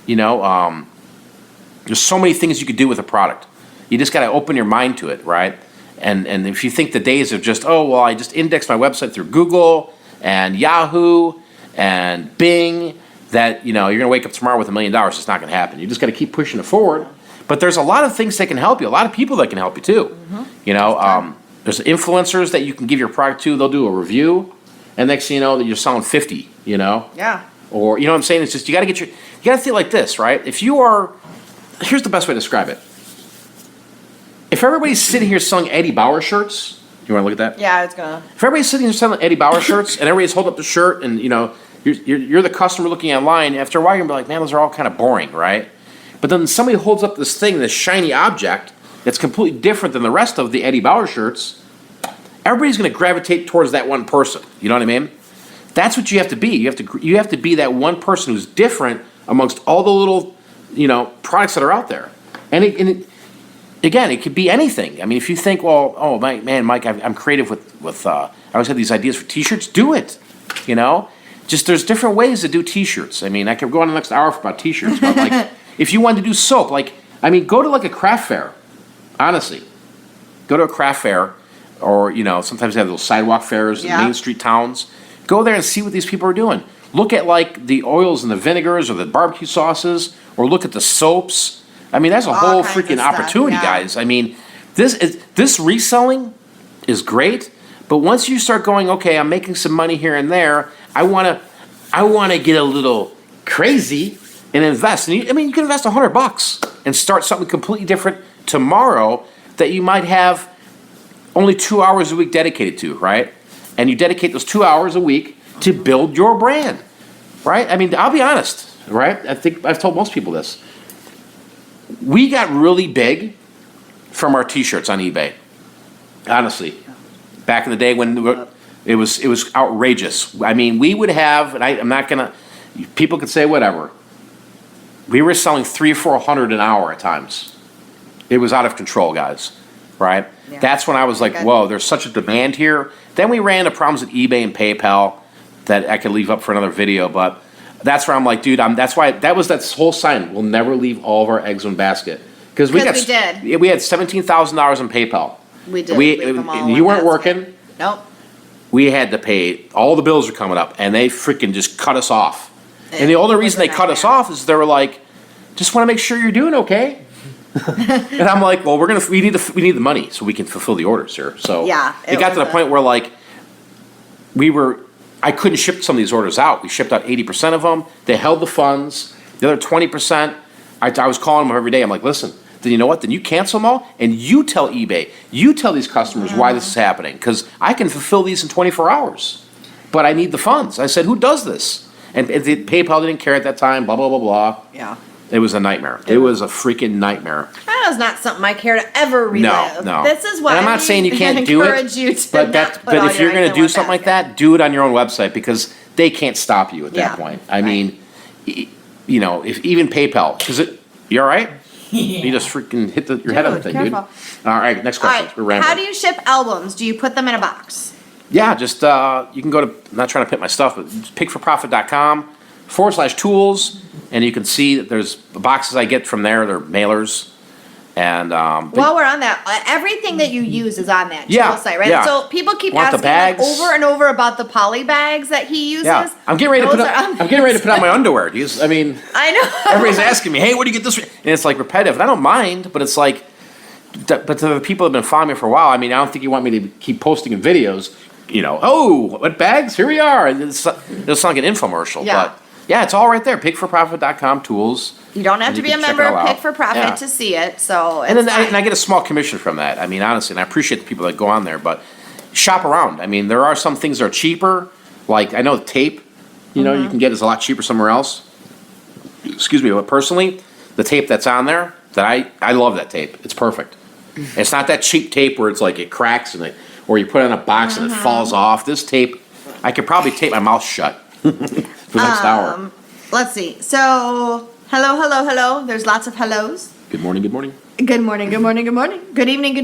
there's so many things you could do with a product. You just got to open your mind to it, right? And if you think the days of just, I just indexed my website through Google and Yahoo and Bing, that, you're going to wake up tomorrow with $1 million. It's not going to happen. You just got to keep pushing it forward. But there's a lot of things that can help you. A lot of people that can help you too. There's influencers that you can give your product to. They'll do a review, and next thing you know, that you're selling 50. Yeah. Or you know what I'm saying? It's just you got to feel like this, right? Here's the best way to describe it. If everybody's sitting here selling Eddie Bauer shirts, you want to look at that? Yeah, it's gonna. If everybody's sitting here selling Eddie Bauer shirts and everybody's holding up the shirt and you're the customer looking online, after a while you're gonna be like, man, those are all kind of boring, right? But then somebody holds up this thing, this shiny object that's completely different than the rest of the Eddie Bauer shirts. Everybody's gonna gravitate towards that one person. You know what I mean? That's what you have to be. You have to be that one person who's different amongst all the little products that are out there. Again, it could be anything. If you think, Mike, I'm creative with I always have these ideas for T-shirts. Do it. Just there's different ways to do T-shirts. I could go on the next hour about T-shirts, but if you wanted to do soap, go to a craft fair. Honestly, go to a craft fair, or sometimes they have those sidewalk fairs in Main Street towns. Go there and see what these people are doing. Look at the oils and the vinegars or the barbecue sauces, or look at the soaps. That's a whole kinds freaking of stuff, opportunity, yeah. guys. This reselling is great, but once you start going, okay, I'm making some money here and there, I wanna get a little crazy and invest. And you can invest $100 and start something completely different tomorrow that you might have only 2 hours a week dedicated to, right? And you dedicate those 2 hours a week to build your brand, right? I'll be honest, right? I think I've told most people this. We got really big from our T-shirts on eBay. Honestly, back in the day when it was outrageous. We would have, and I'm not gonna. People could say whatever. We were selling 300 or 400 an hour at times. It was out of control, guys. Right? Yeah. That's when I was like, Okay. whoa, there's such a demand here. Then we ran into problems with eBay and PayPal that I could leave up for another video, but that's where I'm like, dude, that's why that was that whole sign. We'll never leave all of our eggs in one basket. Because we we did. We had $17,000 in PayPal. We did. leave them all in You one weren't basket. working. Nope. We had to pay, all the bills were coming up, and they freaking just cut us off. And the only was reason a they cut us nightmare. off is they were like, just want to make sure you're doing okay. And I'm like, well, we need the money so we can fulfill the orders here. So Yeah, it it got to was the point where like I couldn't ship some of these orders out. We shipped out 80% of them. They held the funds. The other 20%, I was calling them every day. I'm like, listen, then you know what? Then you cancel them all and you tell eBay, you tell these customers why this is happening because I can fulfill these in 24 hours, but I need the funds. I said, who does this? And PayPal didn't care at that time. Blah blah blah blah. Yeah. It was a nightmare. It was a freaking nightmare. That is not something I care to ever relive. No. This is why And I'm not we saying you can't do it, encourage you to but not put all if you're your going eggs to in do one something like basket. that, do it on your own website because they can't stop you at Yeah. that point. I mean, you know, if even PayPal, you all right? You just freaking hit your head on the Dude, thing, dude. careful. All right, next All question. right. We're rambling. How do you ship albums? Do you put them in a box? Yeah, just you can go to, I'm not trying to pick my stuff, but pickforprofit.com/tools, and you can see that there's boxes I get from there. They're mailers. And While we're on that, everything that you use is on that Yeah, tool site, right? yeah. So people keep Want the asking like, bags? over and over about the poly bags that he uses. yeah, I'm getting ready to Those put are on, on I'm getting ready to put on my underwear. I mean, I know. everybody's asking me, hey, where do you get this? And it's like repetitive. And I don't mind, but it's like, but to the people that have been following me for a while, I mean, I don't think you want me to keep posting in videos, you know, oh, what bags? Here we are. It'll sound like an infomercial, Yeah. but yeah, it's all right there. Pickforprofit.com tools. You don't have And to you be a can check member it all of out. Pick for Profit Yeah. to see it. So And then it's I get a small commission from that. I mean, honestly, and I appreciate the people that go on there, but shop around. I mean, there are some things that are cheaper. Like, I know tape, you know, you can get is a lot cheaper somewhere else. Excuse me, but personally, the tape that's on there, I love that tape. It's perfect. It's not that cheap tape where it's like it cracks or you put it in a box and it falls off. This tape, I could probably tape my mouth shut for the next hour. Let's see. So, hello. There's lots of hellos. Good morning, good morning. Good morning. Good evening.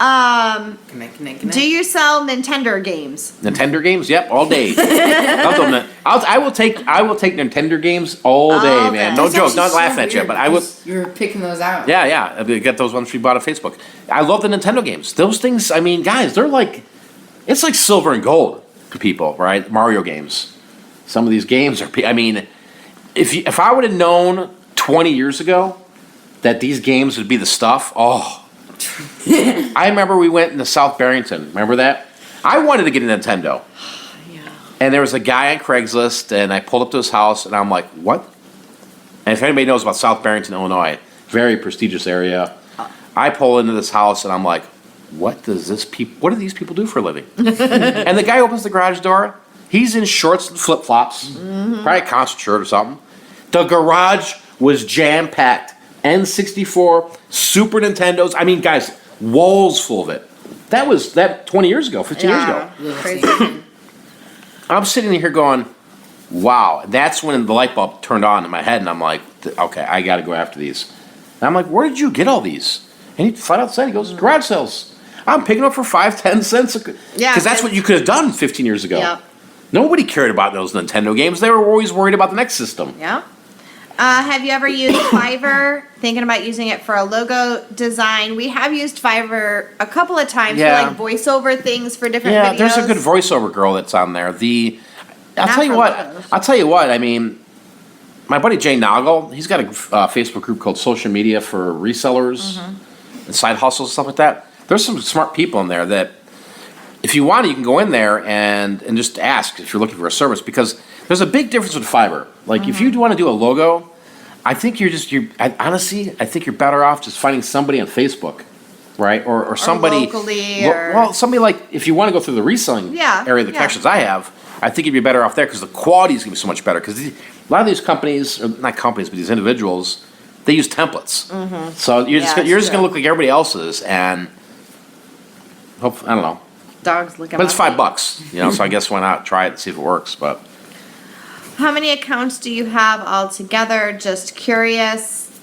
Connect. Do you sell Nintendo games? Nintendo games? Yep, all day. I will take Nintendo games all day, Oh, man. okay. No That's joke, actually not so laughing at you, weird but I would. because You're picking those out. Yeah. I got those ones we bought on Facebook. I love the Nintendo games. Those things, I mean, guys, they're like, it's like silver and gold to people, right? Mario games. Some of these games are, I mean, if I would have known 20 years ago that these games would be the stuff, oh. I remember we went into South Barrington. Remember that? I wanted to get a Nintendo. Yeah. And there was a guy on Craigslist, and I pulled up to his house, and I'm like, what? And if anybody knows about South Barrington, Illinois, very prestigious area, I pull into this house, and I'm like, what do these people do for a living? And the guy opens the garage door. He's in shorts and flip-flops, probably a concert shirt or something. The garage was jam-packed. N64, Super Nintendos. I mean, guys, walls full of it. That was 20 years ago, 15 years ago. Crazy. I'm sitting here going, wow. That's when the light bulb turned on in my head, and I'm like, okay, I got to go after these. And I'm like, where did you get all these? And he flat out said, he goes, garage sales. I'm picking up for 5-10 cents. Yeah, Because that's what you could have done 15 years ago. Yeah. Nobody cared about those Nintendo games. They were always worried about the next system. Yeah. Have you ever used Fiverr? Thinking about using it for a logo design. We have used Fiverr a couple of times Yeah. for like voiceover things for different Yeah, videos. there's a good voiceover girl that's on there. I'll Not tell you for what. logos. I'll tell you what. I mean, my buddy Jay Noggle, he's got a Facebook group called Social Media for Resellers and side hustles and stuff like that. There's some smart people in there that, if you want, you can go in there and just ask if you're looking for a service, because there's a big difference with Fiverr. Like, if you want to do a logo, I think honestly, I think you're better off just finding somebody on Facebook, right? Or somebody locally, well, somebody like, if you want to go through the reselling Yeah, area of the yeah. connections I have, I think you'd be better off there because the quality is going to be so much better. Because a lot of these companies, or not companies, but these individuals, they use templates. So you're just Yeah, going it's to true. look like everybody else's, and I don't know. Dogs looking. But it's $5, so I guess why not try it and see if it works. But How many accounts do you have altogether? Just curious.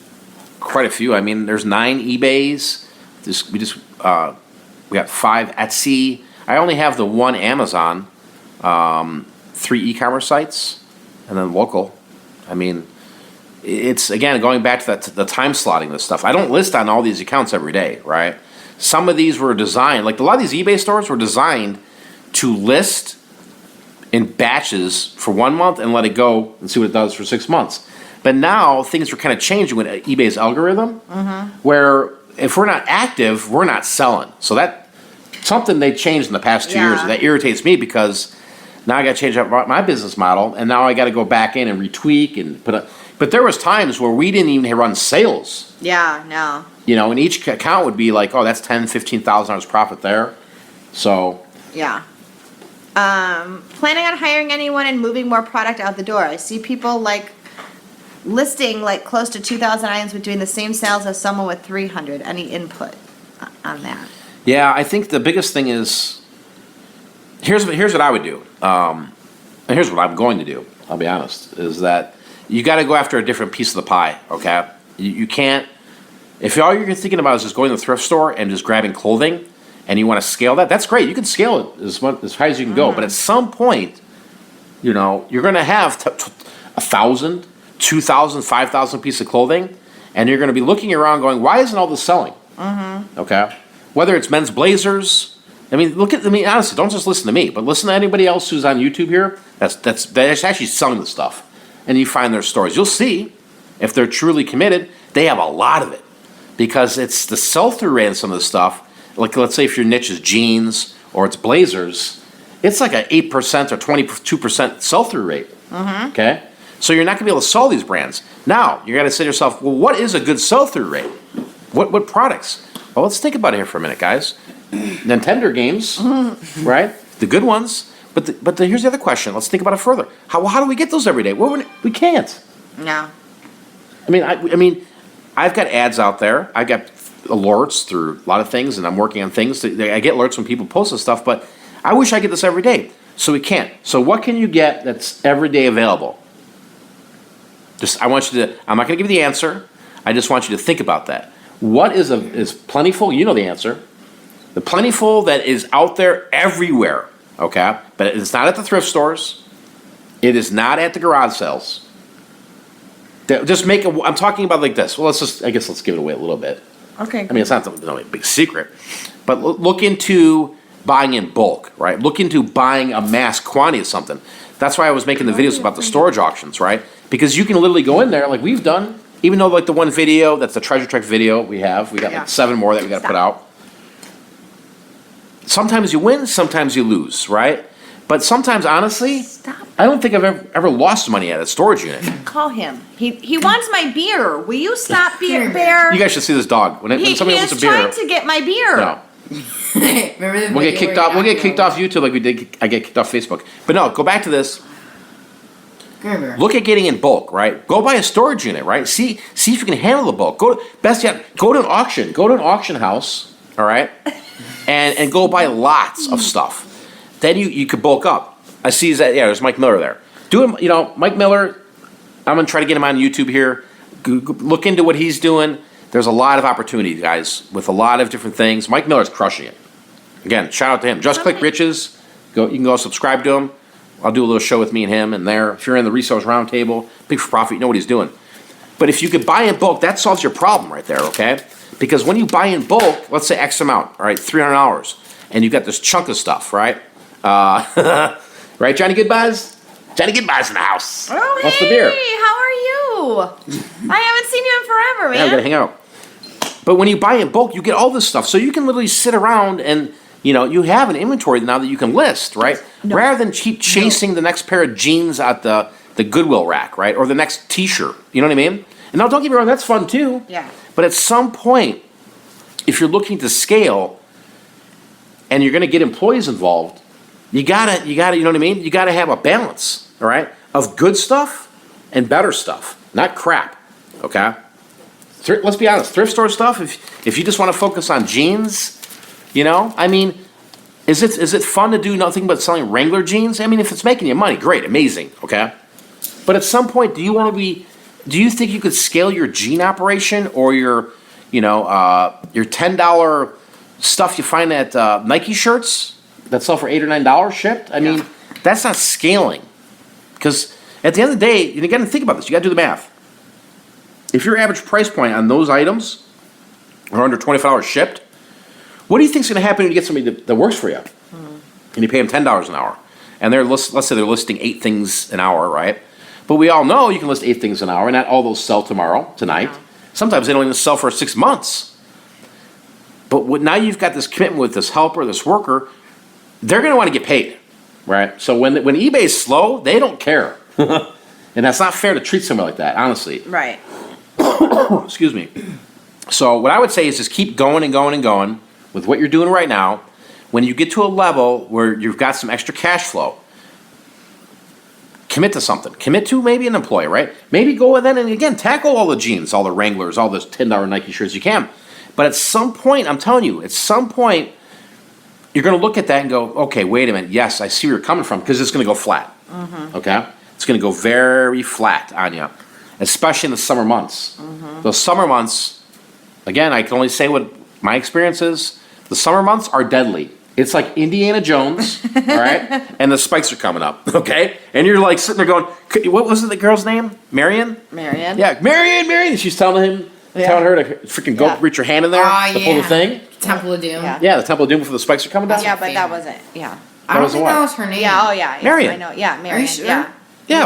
Quite a few. I mean, there's 9 eBays. We got 5 Etsy. I only have the 1 Amazon, 3 e-commerce sites, and then local. I mean, it's, again, going back to the time slotting this stuff. I don't list on all these accounts every day, right? Some of these were designed, like a lot of these eBay stores were designed to list in batches for 1 month and let it go and see what it does for 6 months. But now things are kind of changing with eBay's algorithm, where if we're not active, we're not selling. So that's something they changed in the past 2 years. Yeah. That irritates me because now I got to change up my business model, and now I got to go back in and retweak and put a. But there was times where we didn't even run sales. Yeah, no. You know, and each account would be like, oh, that's $10,000, $15,000 profit there. So Yeah. Planning on hiring anyone and moving more product out the door. I see people like listing like close to 2,000 items but doing the same sales as someone with 300. Any input on that? yeah, I think the biggest thing is here's what I would do, and here's what I'm going to do. I'll be honest, is that you got to go after a different piece of the pie. Okay, you can't. If all you're thinking about is just going to the thrift store and just grabbing clothing, and you want to scale that, that's great. You can scale it as high as you can go. But at some point, you know, you're going to have 1,000, 2,000, 5,000 pieces of clothing, and you're going to be looking around going, why isn't all this selling? Okay, whether it's men's blazers. I mean, honestly, don't just listen to me, but listen to anybody else who's on YouTube here. That's actually selling the stuff, and you find their stories. You'll see if they're truly committed. They have a lot of it because it's the sell-through rate on some of the stuff. Like, let's say if your niche is jeans or it's blazers, it's like an 8% or 22% sell-through rate. Okay, so you're not gonna be able to sell these brands. Now you got to say to yourself, well, what is a good sell-through rate? What products? Well, let's think about it here for a minute, guys. Nintendo games, right? The good ones. But here's the other question. Let's think about it further. How do we get those every day? We can't. No. I mean, I've got ads out there. I got alerts through a lot of things, and I'm working on things. I get alerts when people post this stuff, but I wish I get this every day. So we can't. So what can you get that's every day available? I'm not going to give you the answer. I just want you to think about that. What is plentiful? You know the answer. The plentiful that is out there everywhere, okay? But it's not at the thrift stores. It is not at the garage sales. I'm talking about like this. Well, let's give it away a little bit. Okay. I mean, it's not a big secret. But look into buying in bulk, right? Look into buying a mass quantity of something. That's why I was making the videos about the storage auctions, right? Because you can literally go in there like we've done. Even though like the one video, that's the treasure trek video we got like 7 more that we got to put out. Sometimes you win, sometimes you lose, right? But sometimes, honestly, I don't think I've ever lost money at a storage unit. Call him. He wants my beer. Will you stop, Bear? You guys should see this dog. When somebody wants a beer, trying to get my beer. no, Remember the we'll get kicked off. We'll get kicked off YouTube like we did. I get kicked off Facebook. But no, go back to this. Look at getting in bulk, right? Go buy a storage unit, right? See if you can handle the bulk. Best yet, go to an auction. Go to an auction house, all right, and go buy lots of stuff. Then you could bulk up. I see that. Yeah, there's Mike Miller there. Mike Miller. I'm gonna try to get him on YouTube here. Look into what he's doing. There's a lot of opportunity, guys, with a lot of different things. Mike Miller's crushing it. Again, shout out to him. Just Click Riches. You can go subscribe to him. I'll do a little show with me and him and there. If you're in the Resellers Roundtable, Big for Profit, you know what he's doing. But if you could buy in bulk, that solves your problem right there, okay? Because when you buy in bulk, let's say X amount, all right, $300, and you got this chunk of stuff, right? Right, Johnny Goodbyes? Johnny Goodbyes in the house. Oh, That's hey, the beer. how are you? I haven't seen you in forever, man. Yeah, we gotta hang out. But when you buy in bulk, you get all this stuff. So you can literally sit around and, you have an inventory now that you can list, right? No. Rather than keep chasing the next pair of jeans at the Goodwill rack, right? Or the next t-shirt. You know what I mean? And now don't get me wrong, that's fun too. Yeah. But at some point, if you're looking to scale and you're gonna get employees involved, you gotta, you know what I mean? You gotta have a balance, all right? Of good stuff and better stuff, not crap, okay? Let's be honest, thrift store stuff, if you just wanna focus on jeans, I mean, is it fun to do nothing but selling Wrangler jeans? I mean, if it's making you money, great, amazing, okay? But at some point, do you think you could scale your jean operation or your $10 stuff you find at Nike shirts that sell for $8 or $9 shipped? I mean, that's not scaling. Because at the end of the day, you got to think about this. You got to do the math. If your average price point on those items are under $25 shipped, what do you think is going to happen when you get somebody that works for you? And you pay them $10 an hour. And let's say they're listing 8 things an hour, right? But we all know you can list 8 things an hour, and not all those sell tonight. No. Sometimes they don't even sell for 6 months. But now you've got this commitment with this helper, this worker, they're going to want to get paid, right? So when eBay's slow, they don't care. And that's not fair to treat somebody like that, honestly. Right. Excuse me. So what I would say is just keep going and going and going with what you're doing right now. When you get to a level where you've got some extra cash flow, commit to something. Commit to maybe an employee, right? Maybe go in and again, tackle all the jeans, all the Wranglers, all those $10 Nike shirts you can. But at some point, I'm telling you, you're going to look at that and go, okay, wait a minute. Yes, I see where you're coming from because it's going to go flat. Okay? It's going to go very flat on you, especially in the summer months. Those summer months, again, I can only say what my experience is. The summer months are deadly. It's like Indiana Jones, all right? And the spikes are coming up, okay? And you're like sitting there going, what was the girl's name? Marion? Marion. Yeah, Marion. She's telling her to freaking go reach her hand in there to pull the thing. Temple of Doom. Yeah. Yeah, the Temple of Doom before the spikes are coming down. Yeah, but that wasn't, I don't think that was her name. Yeah, oh yeah. Marion. I know, yeah, Marion. Are you sure? Yeah,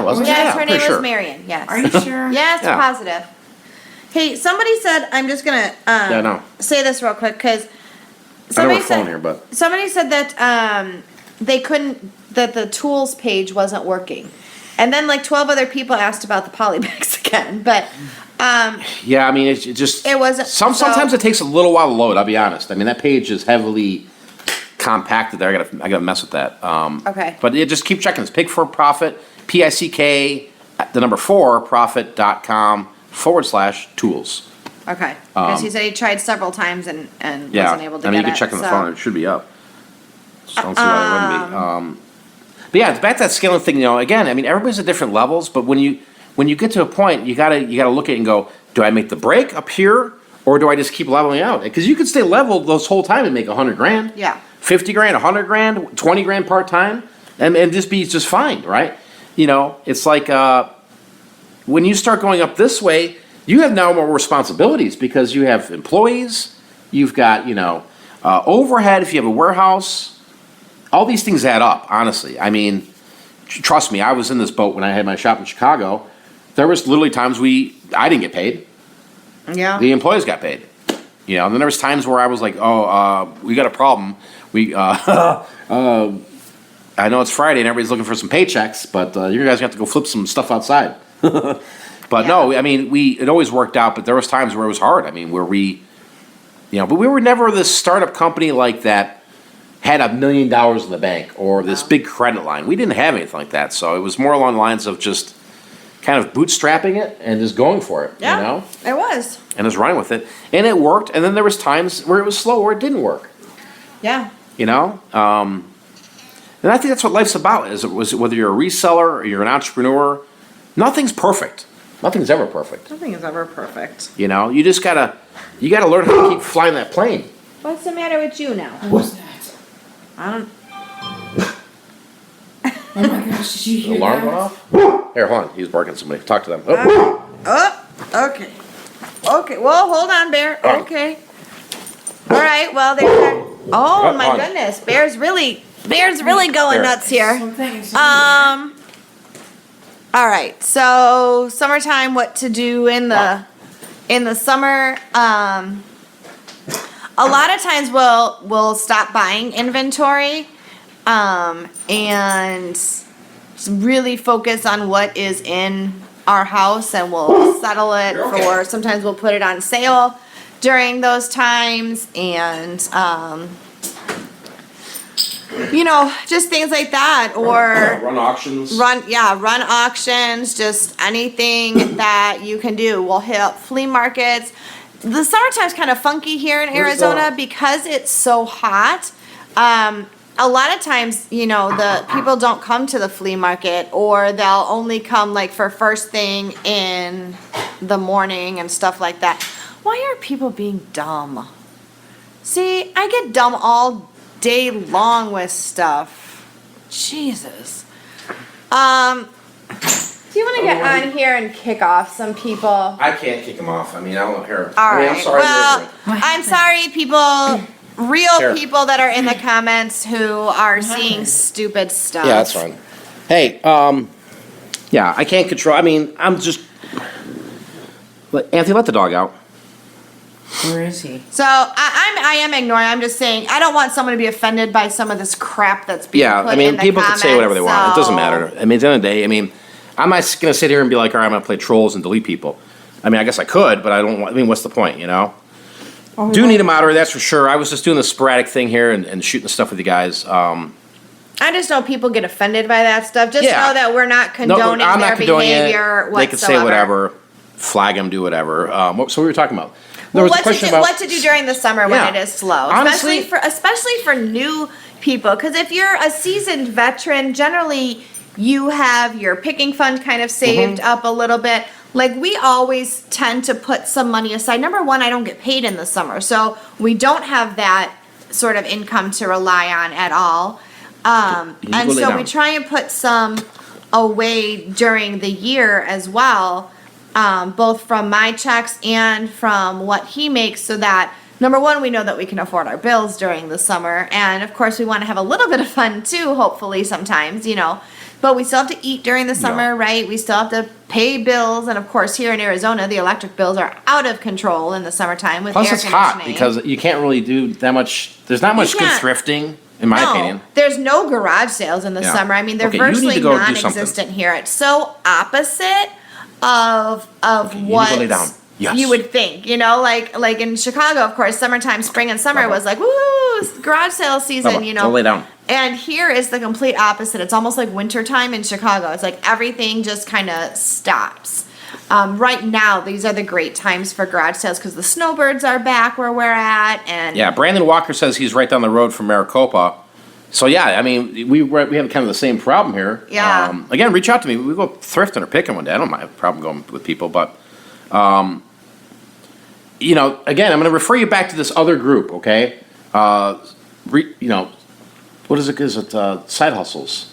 it wasn't. Yes, her I'm name pretty was Marion, yes. Are you sure? Yes, Yeah. positive. Hey, somebody said, I'm just going to say this real quick, because I know we're phone here, but somebody said that that the tools page wasn't working. And then like 12 other people asked about the polybags again, but yeah, I mean, it wasn't. Sometimes it takes a little while to load. I'll be honest. I mean, that page is heavily compacted there. I gotta mess with that. Okay. But just keep checking. It's Pick for Profit, PICK, the number 4 profit.com/tools. Okay. Because he said he tried several times and wasn't able to get it. You can check on the phone. It should be up. Just don't see why it wouldn't be. But yeah, back to that scaling thing. Again, I mean, everybody's at different levels, but when you get to a point, you gotta look at it and go, do I make the break up here, or do I just keep leveling out? Because you could stay leveled this whole time and make $100,000. Yeah. 50 grand, 100 grand, 20 grand part time, and just be just fine, right? It's like when you start going up this way, you have now more responsibilities because you have employees, you've got overhead if you have a warehouse. All these things add up, honestly. I mean, trust me, I was in this boat when I had my shop in Chicago. There was literally times I didn't get paid. Yeah. The employees got paid. And then there was times where I was like, we got a problem. I know it's Friday and everybody's looking for some paychecks, but you guys have to go flip some stuff outside. But no, I mean, it always worked out, but there was times where it was hard. I mean, but we were never this startup company like that had $1 million in the bank or this big credit line. We didn't have anything like that. So it was more along the lines of just kind of bootstrapping it and just going for it, Yeah, it was. And just running with it. And it worked. And then there was times where it was slow or it didn't work. Yeah. And I think that's what life's about, whether you're a reseller or you're an entrepreneur, nothing's perfect. Nothing's ever perfect. Nothing is ever perfect. You just gotta learn how to keep flying that plane. What's the matter with you now? What's that? I don't. Oh my gosh, did you hear Alarm that? went off? Here, hold on. He's barking at somebody. Talk to them. Okay. Okay. Okay. Well, hold on, Bear. Okay. All right. Well, they're. Oh my goodness, Bear's really going nuts here. All right. So summertime, what to do in the summer? A lot of times we'll stop buying inventory, and really focus on what is in our house, and we'll settle it for. Sometimes we'll put it on sale during those times, and just things like that, or Run auctions. run auctions, just anything that you can do. We'll hit up flea markets. The summertime's kind of funky here in Arizona because it's so hot. A a lot of times, the people don't come to the flea market, or they'll only come like for first thing in the morning and stuff like that. Why are people being dumb? See, I get dumb all day long with stuff. Jesus. Do you want to get on here and kick off some people? I can't kick them off. I mean, I don't know here. All right. I'm sorry. Well, I'm sorry, people. Real Here. people that are in the comments who are seeing stupid stuff. Yeah, that's fine. Hey, yeah, I can't control. I mean, I'm just. Anthony, let the dog out. Where is he? So I am ignoring. I'm just saying I don't want someone to be offended by some of this crap that's being Yeah, put I mean, in the people can say whatever they want. It doesn't comments, matter. I mean, at the end of the day, I mean, I'm not going to sit here and be like, all right, I'm going to play trolls and delete people. I mean, I guess I could, but I don't want. I mean, what's the point, you know? Do need a moderator, that's for sure. I was just doing the sporadic thing here and shooting the stuff with you guys. I just know people get offended by that stuff. Just Yeah. know that we're not condoning I'm their not condoning behavior it. whatsoever. They could say whatever, flag them, do whatever. So what were we talking about? There Well, was a question about what to do during the summer Yeah. when it is slow, Honestly- especially for new people. Because if you're a seasoned veteran, generally you have your picking fund kind of saved Mm-hmm. up a little bit. Like we always tend to put some money aside. Number one, I don't get paid in the summer, so we don't have that sort of income to rely on at all. And go lay so down. we try and put some away during the year as well, both from my checks and from what he makes, so that number one, we know that we can afford our bills during the summer, and of course we want to have a little bit of fun too, hopefully sometimes, but we still have to eat during the summer, right? We still have to pay bills, and of course here in Arizona the electric bills are out of control in the summertime with plus air it's hot conditioning. because you can't really do that much. There's not much good can't. thrifting, in my opinion. There's no garage sales in the Yeah. summer. I mean, they're Okay, you need virtually to go do something. non-existent here. It's so opposite of you need to what go lay down. Yes. you would think. Like in Chicago, of course, summertime, spring and summer was like, woo, garage sale season, Bubba, go lay down. And here is the complete opposite. It's almost like wintertime in Chicago. It's like everything just kind of stops. Right now, these are the great times for garage sales because the snowbirds are back where we're at. And Yeah, Brandon Walker says he's right down the road from Maricopa. So yeah, I mean, we have kind of the same problem here. Yeah. Again, reach out to me. We go thrifting or picking one day. I don't have a problem going with people, but again, I'm going to refer you back to this other group. Okay, what is it? Is it Side Hustles?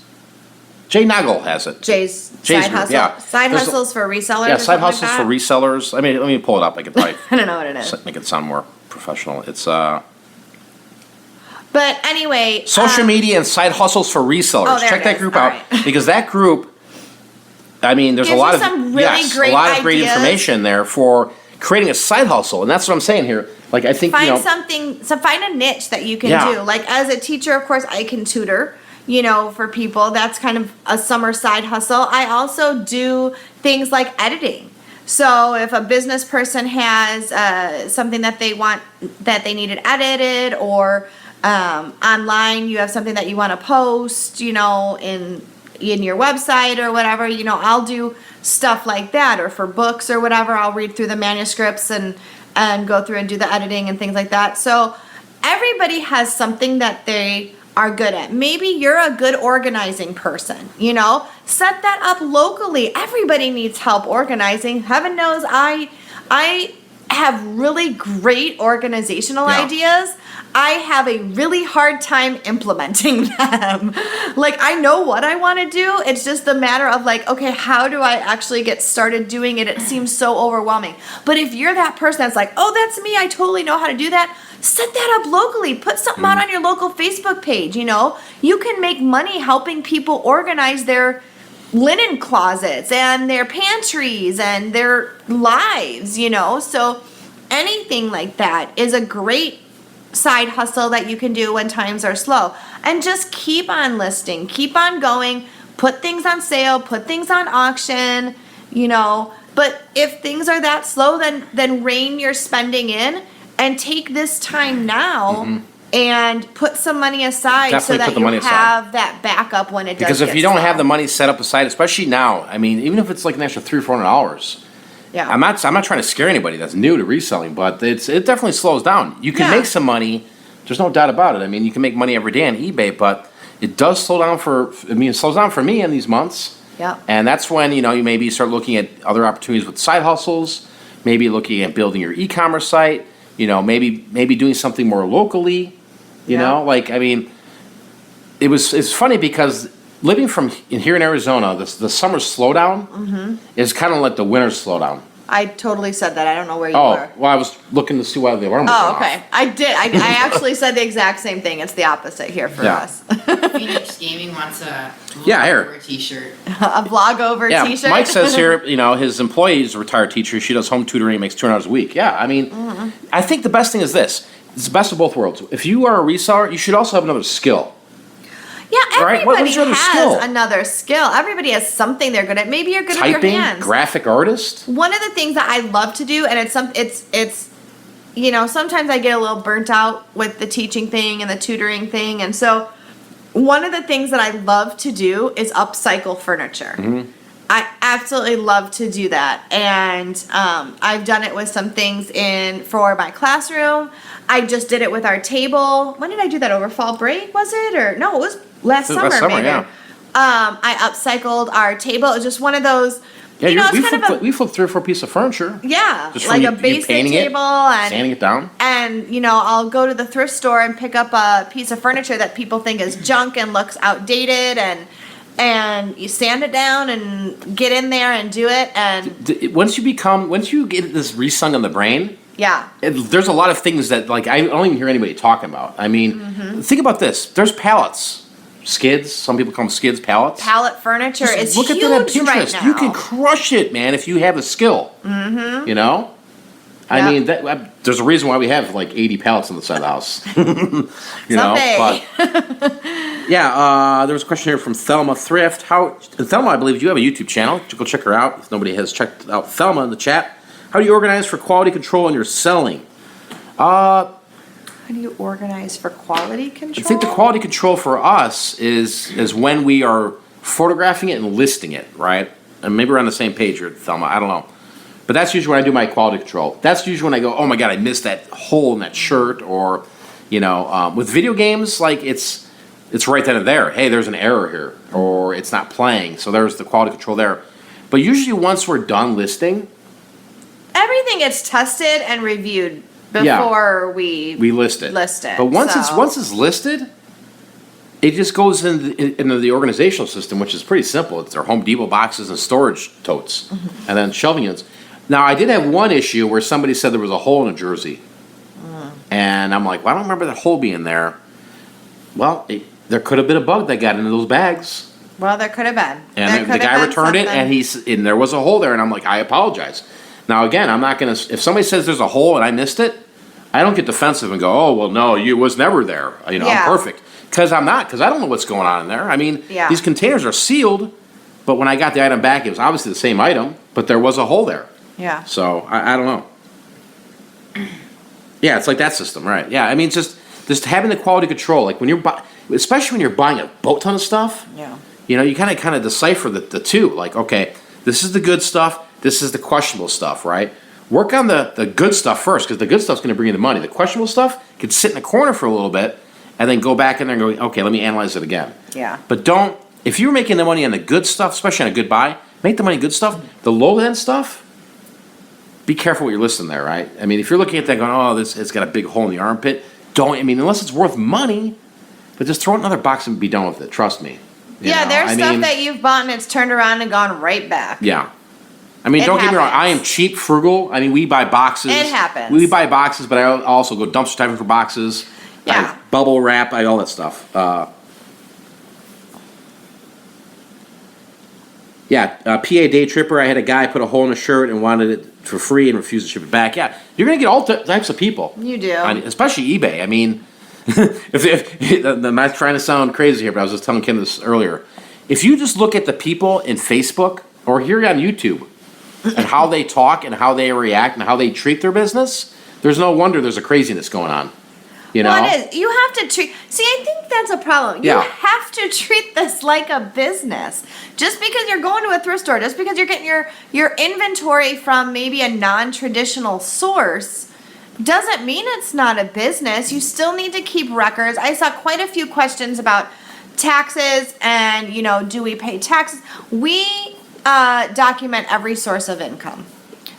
Jay Nagel has it. Jay's Jay's side group, hustle. yeah. Side There's a- hustles for resellers. Yeah, or side something like hustles for that? resellers. I mean, let me pull it up. I can probably I don't know what it is. make it sound more professional. It's But anyway, social media and side hustles for resellers. Oh, there Check it that is. group All out right. because that group. I mean, there's a Gives lot you of some really great a lot of great ideas. information there for creating a side hustle, and that's what I'm saying here. Like I think find something. So find a niche that you can Yeah. do. Like as a teacher, of course, I can tutor. For people, that's kind of a summer side hustle. I also do things like editing. So if a business person has something that they want that they need it edited, or online you have something that you want to post, in your website or whatever, I'll do stuff like that. Or for books or whatever, I'll read through the manuscripts and go through and do the editing and things like that. So everybody has something that they are good at. Maybe you're a good organizing person, set that up locally. Everybody needs help organizing. Heaven knows I have really great organizational Yeah. ideas. I have a really hard time implementing them. Like I know what I want to do. It's just a matter of like, okay, how do I actually get started doing it? It seems so overwhelming. But if you're that person that's like, oh, that's me, I totally know how to do that. Set that up locally. Put something out on your local Facebook page, You can make money helping people organize their linen closets and their pantries and their lives, So anything like that is a great side hustle that you can do when times are slow. And just keep on listing, keep on going, put things on sale, put things on auction, But if things are that slow, then rein your spending in and take this time now and put some money aside Definitely so that put the you money aside. have that backup when it does because if get you don't slow. have the money set up aside, especially now, I mean, even if it's like an extra $300-400. Yeah. I'm not trying to scare anybody that's new to reselling, but it definitely slows down. You can Yeah. make some money There's no doubt about it. I mean, you can make money every day on eBay, but it does slow down it slows down for me in these months. Yep. And that's when, you maybe start looking at other opportunities with side hustles, maybe looking at building your e-commerce site, maybe doing something more locally, it's funny because living here in Arizona, the summer slowdown is kind of like the winter slowdown. I totally said that. I don't know where you Oh, were. well, I was looking to see why the alarm was Oh, going okay. off. I did. I actually said the exact same thing. It's the opposite here for us. Phoenix Gaming wants a Yeah, here. over t-shirt. A vlog over Yeah, t-shirt. Mike says here, his employee is a retired teacher. She does home tutoring, makes $200 a week. Yeah, I mean, I think the best thing is this. It's the best of both worlds. If you are a reseller, you should also have another skill. Yeah, Right? everybody What's your other has skill? another skill. Everybody has something they're good at. Maybe you're good with Typing, your hands. graphic artist. One of the things that I love to do, and it's sometimes I get a little burnt out with the teaching thing and the tutoring thing, and so one of the things that I love to do is upcycle furniture. I absolutely love to do that, and I've done it with some things for my classroom. I just did it with our table. When did I do that? Over fall break, was it? Or no, it was last summer. Maybe. Yeah. I upcycled our table. It was just one of those. Yeah, it's we flipped 3 or 4 pieces of furniture. Yeah, Just like from a you basic painting it, table and sanding it down. And I'll go to the thrift store and pick up a piece of furniture that people think is junk and looks outdated, and you sand it down and get in there and do it. And Once you get this resung in the brain, yeah, there's a lot of things that I don't even hear anybody talking about. I mean, think about this. There's pallets. Skids, some people call them skids, pallets. pallet furniture is Look huge at that on Pinterest. right now. You can crush it, man, if you have the skill. You know? I Yeah. mean, there's a reason why we have 80 pallets on the side of the house. Someday. There was a question here from Thelma Thrift. Thelma, I believe you have a YouTube channel. Go check her out if nobody has checked out Thelma in the chat. How do you organize for quality control in your selling? How do you organize for quality control? I think the quality control for us is when we are photographing it and listing it, right? And maybe we're on the same page here, Thelma. I don't know. But that's usually when I do my quality control. That's usually when I go, oh my God, I missed that hole in that shirt. Or, with video games, it's right then and there. Hey, there's an error here. Or it's not playing. So there's the quality control there. But usually once we're done listing, everything gets tested and reviewed before we list it. But once it's listed, it just goes into the organizational system, which is pretty simple. It's their Home Depot boxes and storage totes, and then shelving units. Now, I did have one issue where somebody said there was a hole in a jersey, and I'm like, well, I don't remember that hole being there. Well, there could have been a bug that got into those bags. Well, there could have been. And the guy returned it, and there was a hole there, and I'm like, I apologize. Now, again, I'm not going to, if somebody says there's a hole and I missed it, I don't get defensive and go, oh, well, no, you was never there. I'm perfect. Because I'm not, because I don't know what's going on in there. I mean, these containers are sealed, but when I got the item back, it was obviously the same item, but there was a hole there. Yeah. So, I don't know. Yeah, it's like that system, right. Yeah, I mean, just having the quality control, like when you're especially when you're buying a boat ton of stuff, you kind of decipher the two. Like, okay, this is the good stuff, this is the questionable stuff, right? Work on the good stuff first, because the good stuff's going to bring you the money. The questionable stuff can sit in the corner for a little bit, and then go back in there and go, okay, let me analyze it again. Yeah. But if you're making the money on the good stuff, especially on a good buy, make the money on good stuff. The low-end stuff, be careful what you're listing there, right? I mean, if you're looking at that going, oh, it's got a big hole in the armpit, unless it's worth money, but just throw it in another box and be done with it. Trust me. There's stuff that you've bought and it's turned around and gone right back. Yeah. I mean, don't get me wrong. I am cheap, frugal. I mean, we buy boxes. It happens. We buy boxes, but I also go dumpster diving for boxes. Yeah. I have bubble wrap. I all that stuff. PA Day Tripper. I had a guy put a hole in a shirt and wanted it for free and refused to ship it back. Yeah, you're gonna get all types of people. You do. Especially eBay. I mean, I'm not trying to sound crazy here, but I was just telling Kim this earlier. If you just look at the people in Facebook or here on YouTube, and how they talk and how they react and how they treat their business, there's no wonder there's a craziness going on. Well, it is. You have to treat. See, I think that's a problem. You have to treat this like a business. Just because you're going to a thrift store, just because you're getting your inventory from maybe a non-traditional source, doesn't mean it's not a business. You still need to keep records. I saw quite a few questions about taxes and, do we pay taxes? We document every source of income.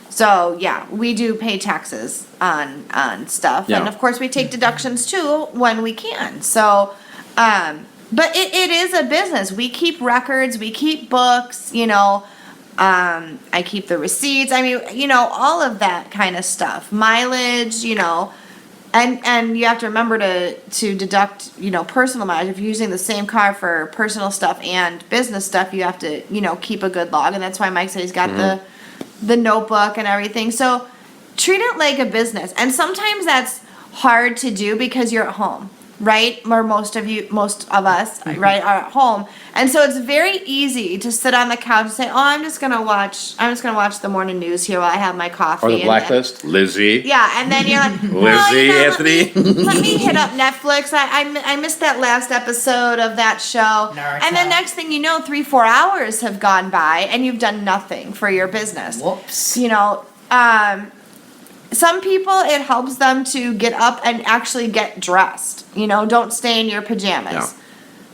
So, yeah, we do pay taxes on stuff. Yeah. And, of course, we take deductions, too, when we can. So, but it is a business. We keep records. We keep books, I keep the receipts. I mean, all of that kind of stuff. Mileage, and you have to remember to deduct, personal mileage. If you're using the same car for personal stuff and business stuff, you have to, keep a good log. And that's why Mike said he's got the notebook and everything. So treat it like a business. And sometimes that's hard to do because you're at home. Right? Or most of us, right, are at home. And so it's very easy to sit on the couch and say, oh, I'm just gonna watch the morning news here while I have my coffee. Or the blacklist, Lizzie. Yeah, and then you're like, Lizzie, Anthony. Let me hit up Netflix. I missed that last episode of that show. Naruto. And the next thing you know, 3-4 hours have gone by and you've done nothing for your business. Whoops. Some people, it helps them to get up and actually get dressed. Don't stay in your pajamas. Yeah.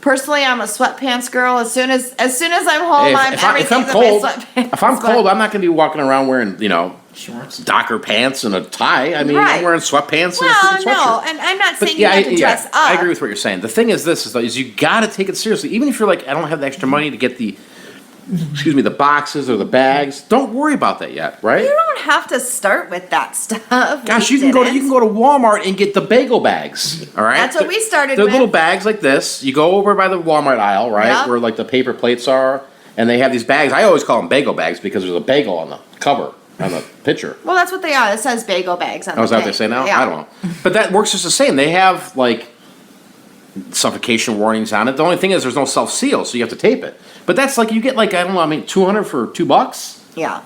Personally, I'm a sweatpants girl. As soon as I'm home, If I'm cold, I'm not going to be walking around wearing, Shorts. Docker pants and a tie. I mean, Right. I'm wearing sweatpants and a Well, freaking sweatshirt. no, and I'm not saying But you have to dress up. I agree with what you're saying. The thing is is you got to take it seriously. Even if you're like, I don't have the extra money to get the boxes or the bags. Don't worry about that yet, right? You don't have to start with that stuff. Gosh, We you can go didn't. to Walmart and get the bagel bags. All right, That's what we started They're with. little bags like this. You go over by the Walmart aisle, right, Yep. where like the paper plates are, and they have these bags. I always call them bagel bags because there's a bagel on the cover on the picture. Well, that's what they are. It says bagel bags on Oh, is the that what they thing. say now? Yeah. I don't know, but that works just the same. They have like suffocation warnings on it. The only thing is there's no self seal, so you have to tape it. But that's like you get like $200 for $2. Yeah.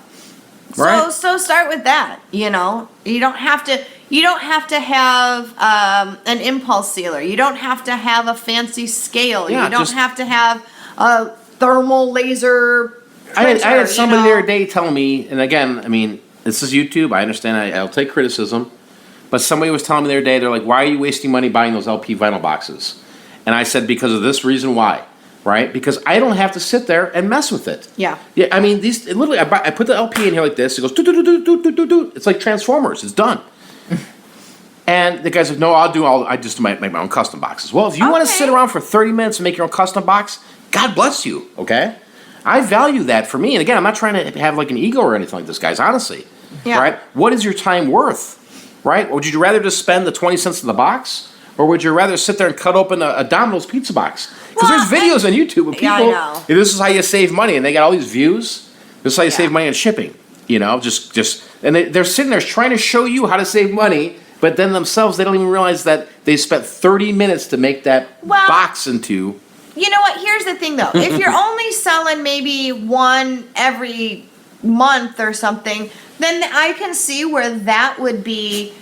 Right. So start with that. You don't have to have an impulse sealer. You don't have to have a fancy scale. Yeah, you don't just- have to have a thermal laser printer. I had somebody the other day telling me, and again, I mean, this is YouTube. I understand. I'll take criticism, but somebody was telling me the other day, they're like, "Why are you wasting money buying those LP vinyl boxes?" And I said, "Because of this reason why." Right? Because I don't have to sit there and mess with it. Yeah. Yeah. I mean, literally, I put the LP in here like this. It goes do do do do do do do. It's like Transformers. It's done. And the guy's like, "No, I just might make my own custom boxes." Well, if you want to Okay. sit around for 30 minutes and make your own custom box, God bless you. Okay. I value that for me. And again, I'm not trying to have like an ego or anything like this, guys. Honestly. Yeah. Right. What is your time worth? Right. Or would you rather just spend the 20 cents in the box? Or would you rather sit there and cut open a Domino's pizza box? Because Well, there's videos on YouTube of people. Yeah, I know. "Hey, this is how you save money, and they got all these views. This is how you save money on shipping. And they're sitting there trying to show you how to save money, but then themselves they don't even realize that they spent 30 minutes to make that Well- box into. You know what? Here's the thing, though. If you're only selling maybe one every month or something, then I can see where that would be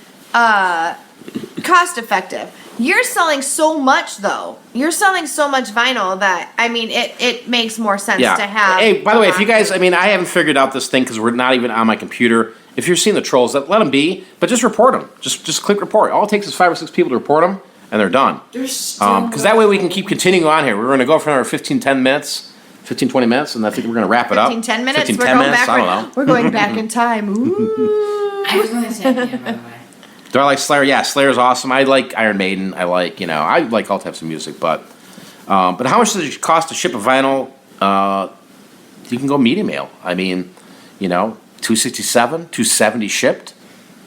cost effective. You're selling so much, though. You're selling so much vinyl that, I mean, it makes more sense Yeah. to have. Hey, by the way, if you boxes. guys, I mean, I haven't figured out this thing because we're not even on my computer. If you're seeing the trolls, let them be, but just report them. Just click report. All it takes is 5 or 6 people to report them, and they're done. Because that way we can keep continuing on here. We're going to go for another 15, 20 minutes, and I think we're going to wrap it up. 15, 10 minutes. 15, We're 10 going minutes, back. I don't know. We're going back in time. Ooh. I was going to say it, yeah, by the way. Do I like Slayer? Yeah, Slayer's awesome. I like Iron Maiden. I like all types of music. But how much does it cost to ship a vinyl? You can go medium mail. I mean, $267, $270 shipped,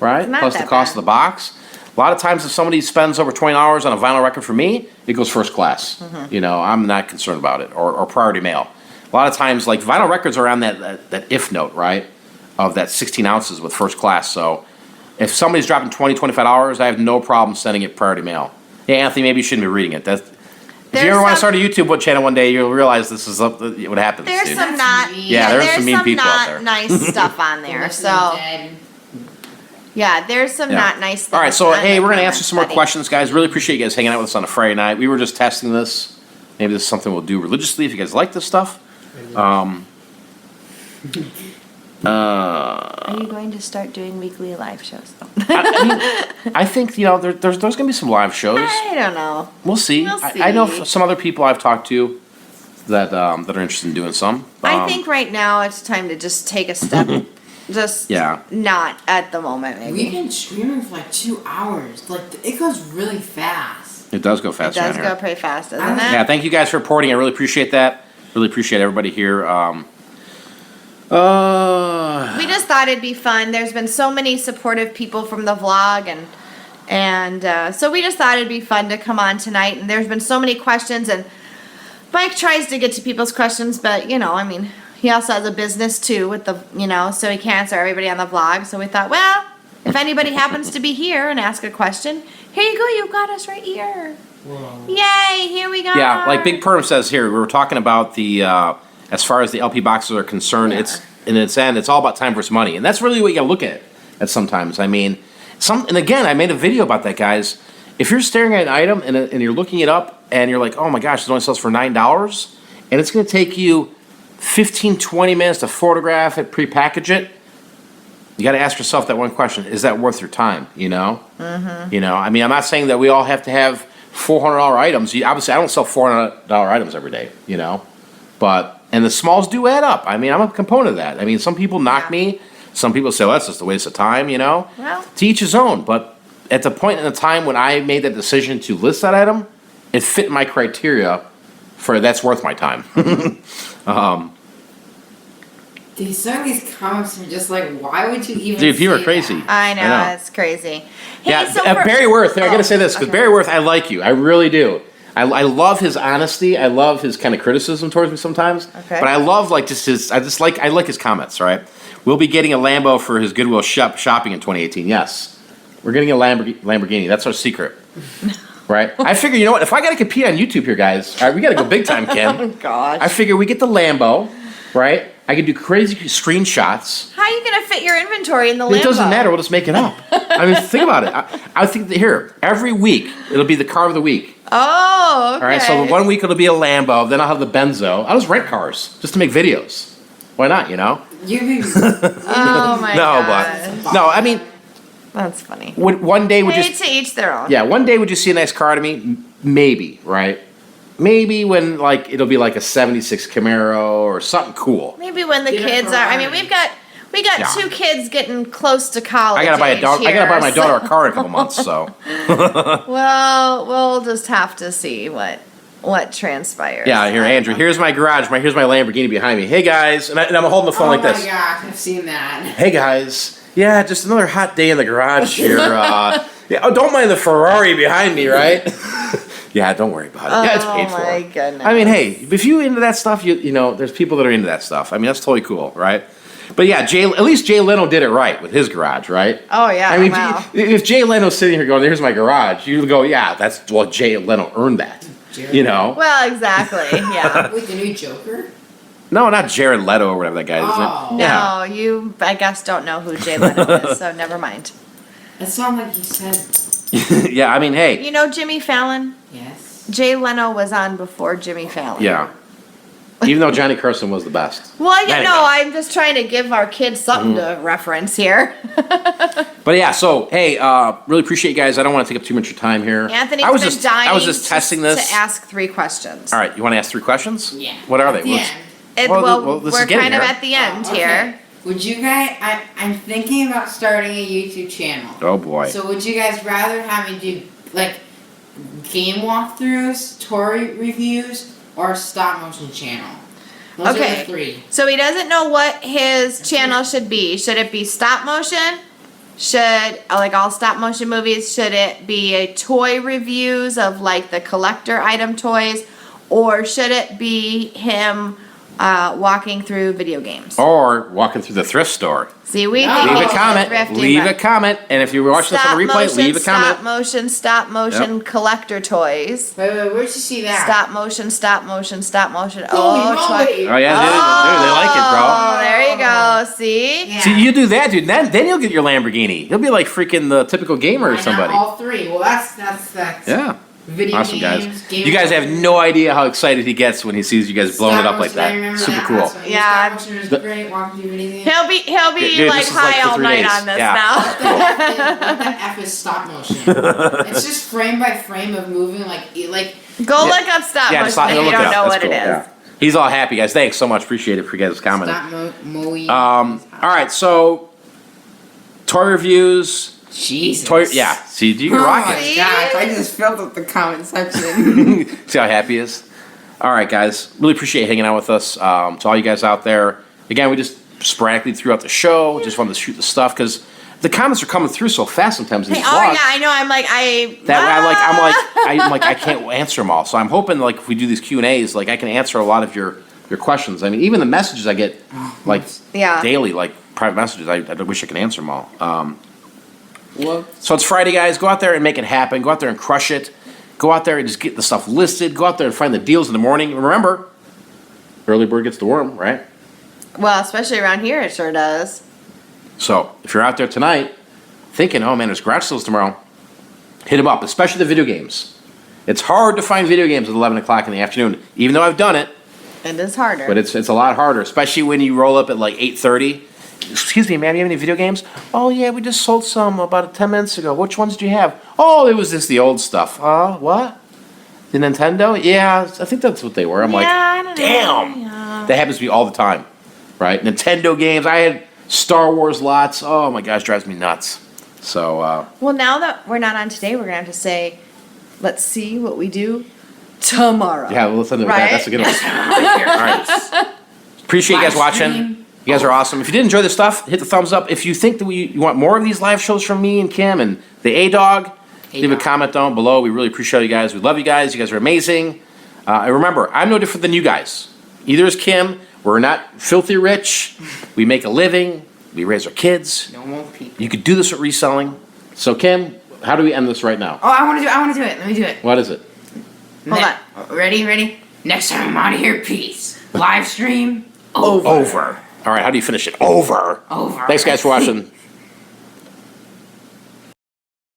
right? Not Plus the that cost bad. of the box. A lot of times, if somebody spends over 20 hours on a vinyl record for me, it goes first class. Mm-hmm. I'm not concerned about it. Or priority mail. A lot of times, like vinyl records are on that if note, right? Of that 16 ounces with first class. So if somebody's dropping 20, 25 hours, I have no problem sending it priority mail. Hey, Anthony, maybe you shouldn't be reading it. If you ever want to start a YouTube channel one day, you'll realize this is what happens. There's dude. some not. mean. Yeah, there's some mean people out not there. nice stuff on there. So Dead. yeah, there's some Yeah. not nice things. All right, so on hey, the we're going to comments, answer some more buddy. questions, guys. Really appreciate you guys hanging out with us on a Friday night. We were just testing this. Maybe this is something we'll do religiously if you guys like this stuff. Are you going to start doing weekly live shows? I think, you know, there's going to be some live shows. I don't know. We'll see. We'll see. I know some other people I've talked to that are interested in doing some. I think right now it's time to just take a step. Just Yeah. not at the moment, maybe. We've been streaming for like 2 hours. Like, it goes really fast. It does go It fast does around go here. pretty fast, doesn't I- it? Yeah, thank you guys for reporting. I really appreciate that. Really appreciate everybody here. We just thought it'd be fun. There's been so many supportive people from the vlog, and so we just thought it'd be fun to come on tonight. And there's been so many questions, and Mike tries to get to people's questions, but you know, I mean, he also has a business too with the, you know, so he can't answer everybody on the vlog. So we thought, well, if anybody happens to be here and ask a question, here you go. You've got us right here. Whoa. Yay! Here we go. Yeah, like Big Perm says here, we were talking about the, as far as the LP boxes are concerned, it's, in its end, it's all about time versus money. And that's really what you gotta look at sometimes. I mean, and again, I made a video about that, guys. If you're staring at an item and you're looking it up and you're like, oh my gosh, it only sells for $9, and it's gonna take you 15, 20 minutes to photograph it, prepackage it, you got to ask yourself that one question: is that worth your time? You know, you know. I mean, I'm not saying that we all have to have $400 items. Obviously, I don't sell $400 items every day. You know, and the smalls do add up. I mean, I'm a component of that. I mean, some people knock me. Some people say, well, that's just a waste of time. You know, Well. to each his own. But at the point in the time when I made that decision to list that item, it fit my criteria for that's worth my time. Some of these comments are just like, why would you even Dude, people are say crazy. that? I know, I know. it's crazy. Hey, Yeah, so for- Barry Worth. I Oh, gotta say this because okay. Barry Worth, I like you. I really do. I love his honesty. I love his kind of criticism towards me sometimes. Okay. But I love like just his. I like his comments. Right. We'll be getting a Lambo for his Goodwill shopping in 2018. Yes, we're getting a Lamborghini. That's our secret. Right. I figure, you know what? If I gotta compete on YouTube here, guys, all right, we gotta go big time, Kim. Oh gosh. I figure we get the Lambo. Right. I can do crazy screenshots. How are you gonna fit your inventory in the Lambo? It doesn't matter. We'll just make it up. I mean, think about it. I think that here, every week, it'll be the car of the week. Oh, okay. All right, so 1 week it'll be a Lambo, then I'll have the Benzo. I'll just rent cars just to make videos. Why not, you know? You be Oh my god. No, I mean, That's funny. one day would Hey, you... to each their own. Yeah, one day would you see a nice car to me? Maybe, right? Maybe when, like, it'll be like a 76 Camaro or something cool. Maybe when the Get a kids are. I mean, Ferrari. we got Yeah. 2 kids getting close to college. I gotta buy a age dog. I gotta buy my here, daughter a car in a couple months, so... Well, we'll just have to see what transpires. Yeah, here, Andrew. Here's my garage. Here's my Lamborghini behind me. Hey, guys. And I'm holding the phone like this. Oh my gosh, I've seen that. Hey guys, yeah, just another hot day in the garage here. Yeah, oh, don't mind the Ferrari behind me, right? Yeah, don't worry about it. Yeah, it's paid for. Oh my goodness. I mean, hey, if you into that stuff, you know, there's people that are into that stuff. I mean, that's totally cool, right? But yeah, at least Jay Leno did it right with his garage, right? Oh yeah. I mean, wow. if Jay Leno's sitting here going, "Here's my garage," you go, "Yeah, Jay Leno earned that," you know? Well, exactly. Yeah. Wait, the new Joker? No, not Jared Leto or whatever that guy is. Oh. Isn't it? No, you I guess don't know who Jay Leno is, so never mind. It sounded like you said Yeah. Yeah, I mean, hey, You know Jimmy Fallon? yes. Jay Leno was on before Jimmy Fallon. yeah. Even though Johnny Carson was the best. Well, you Anyway. know, I'm just trying to give our kids something to reference here. But yeah, so hey, really appreciate you guys. I don't want to take up too much of your time here. Anthony's I was been just, dying I was just testing this. to ask 3 questions. All right, you want to ask 3 questions? Yeah. What are At they? the What's- end. Well, this is we're getting kind of there. at the end Okay. here. Would you guys, I'm thinking about starting a YouTube channel. Oh boy. So would you guys rather have me do, like, game walkthroughs, toy reviews, or a stop motion channel? Those are Okay. the 3. So he doesn't know what his channel should be. Should it be stop motion? Should, like all stop motion movies, should it be a toy reviews of like the collector item toys? Or should it be him walking through video games? Or walking through the thrift store. See, we No. can Leave get a to comment. thrifting, Leave but- a comment. And if you're watching this on the replay, leave a comment. Stop motion collector toys. Wait, where'd you see that? Stop motion. Holy Oh, moly. Oh yeah, dude, they like it, bro. Oh, there you go. See? Yeah. See, you do that, dude. Then you'll get your Lamborghini. You'll be like freaking the typical gamer or Why not somebody. all 3? Well, that's Yeah. Video Awesome, games, guys. game You guys have no idea how excited he gets when he sees you guys blowing it up like I that. remember Super that cool. last one. Yeah. Stop motion was The- great. Walking through video games. He'll be Dude, like this is like high for all 3 night days. on this Yeah. now. What the F is stop motion? It's just frame by frame of moving like Go Yeah. look up stop Yeah, motion just if look you it don't up. know That's what cool. it is. Yeah. He's all happy, guys. Thanks so much. Appreciate it for you guys commenting. stop motion. All right, so toy reviews. Jesus. Toy, yeah. See, you can Oh rock my it. gosh, I just filled up the comment section. See how happy he is? All right, guys. Really appreciate you hanging out with us. To all you guys out there, again, we just sporadically throughout the show. Just wanted to shoot the stuff because the comments are coming through so fast sometimes in Hey, these oh vlogs. yeah, I know. I'm like I can't answer them all. So I'm hoping like if we do these Q&As, like I can answer a lot of your questions. I mean, even the messages I get like Yeah. daily, like private messages, I wish I could answer them all. Well, So it's Friday, guys. Go out there and make it happen. Go out there and crush it. Go out there and just get the stuff listed. Go out there and find the deals in the morning. Remember, early bird gets the worm, right? well, especially around here, it sure does. So if you're out there tonight thinking, oh man, there's garage sales tomorrow, hit them up, especially the video games. It's hard to find video games at 11 o'clock in the afternoon, even though I've done it, It is harder. but it's a lot harder, especially when you roll up at like 8:30. Excuse me, ma'am, you have any video games? Oh yeah, we just sold some about 10 minutes ago. Which ones do you have? Oh, it was just the old stuff. What? The Nintendo? Yeah, I think that's what they were. I'm Yeah, I like, don't know. damn. Yeah. That happens to me all the time, right? Nintendo games. I had Star Wars lots. Oh my gosh, drives me nuts. So, Well, now that we're not on today, we're gonna have to say, let's see what we do tomorrow. yeah, well, let's end it with that. Right? That's a good one. All right. Appreciate you guys Live watching. stream. You guys are awesome. If you did enjoy this stuff, hit the thumbs up. If you think that you want more of these live shows from me and Kim and the A-Dog, leave a comment down below. We really appreciate you guys. We love you guys. You guys are amazing. And remember, I'm no different than you guys. Either is Kim. We're not filthy rich. We make a living. We raise our kids. normal people. You could do this with reselling. So, Kim, how do we end this right now? Oh, I want to do it. Let me do it. What is it? Hold on. Ready? Next time I'm out of here, peace. Live stream over. Over. All right, how do you finish it? Over. Over. Thanks, guys, for watching.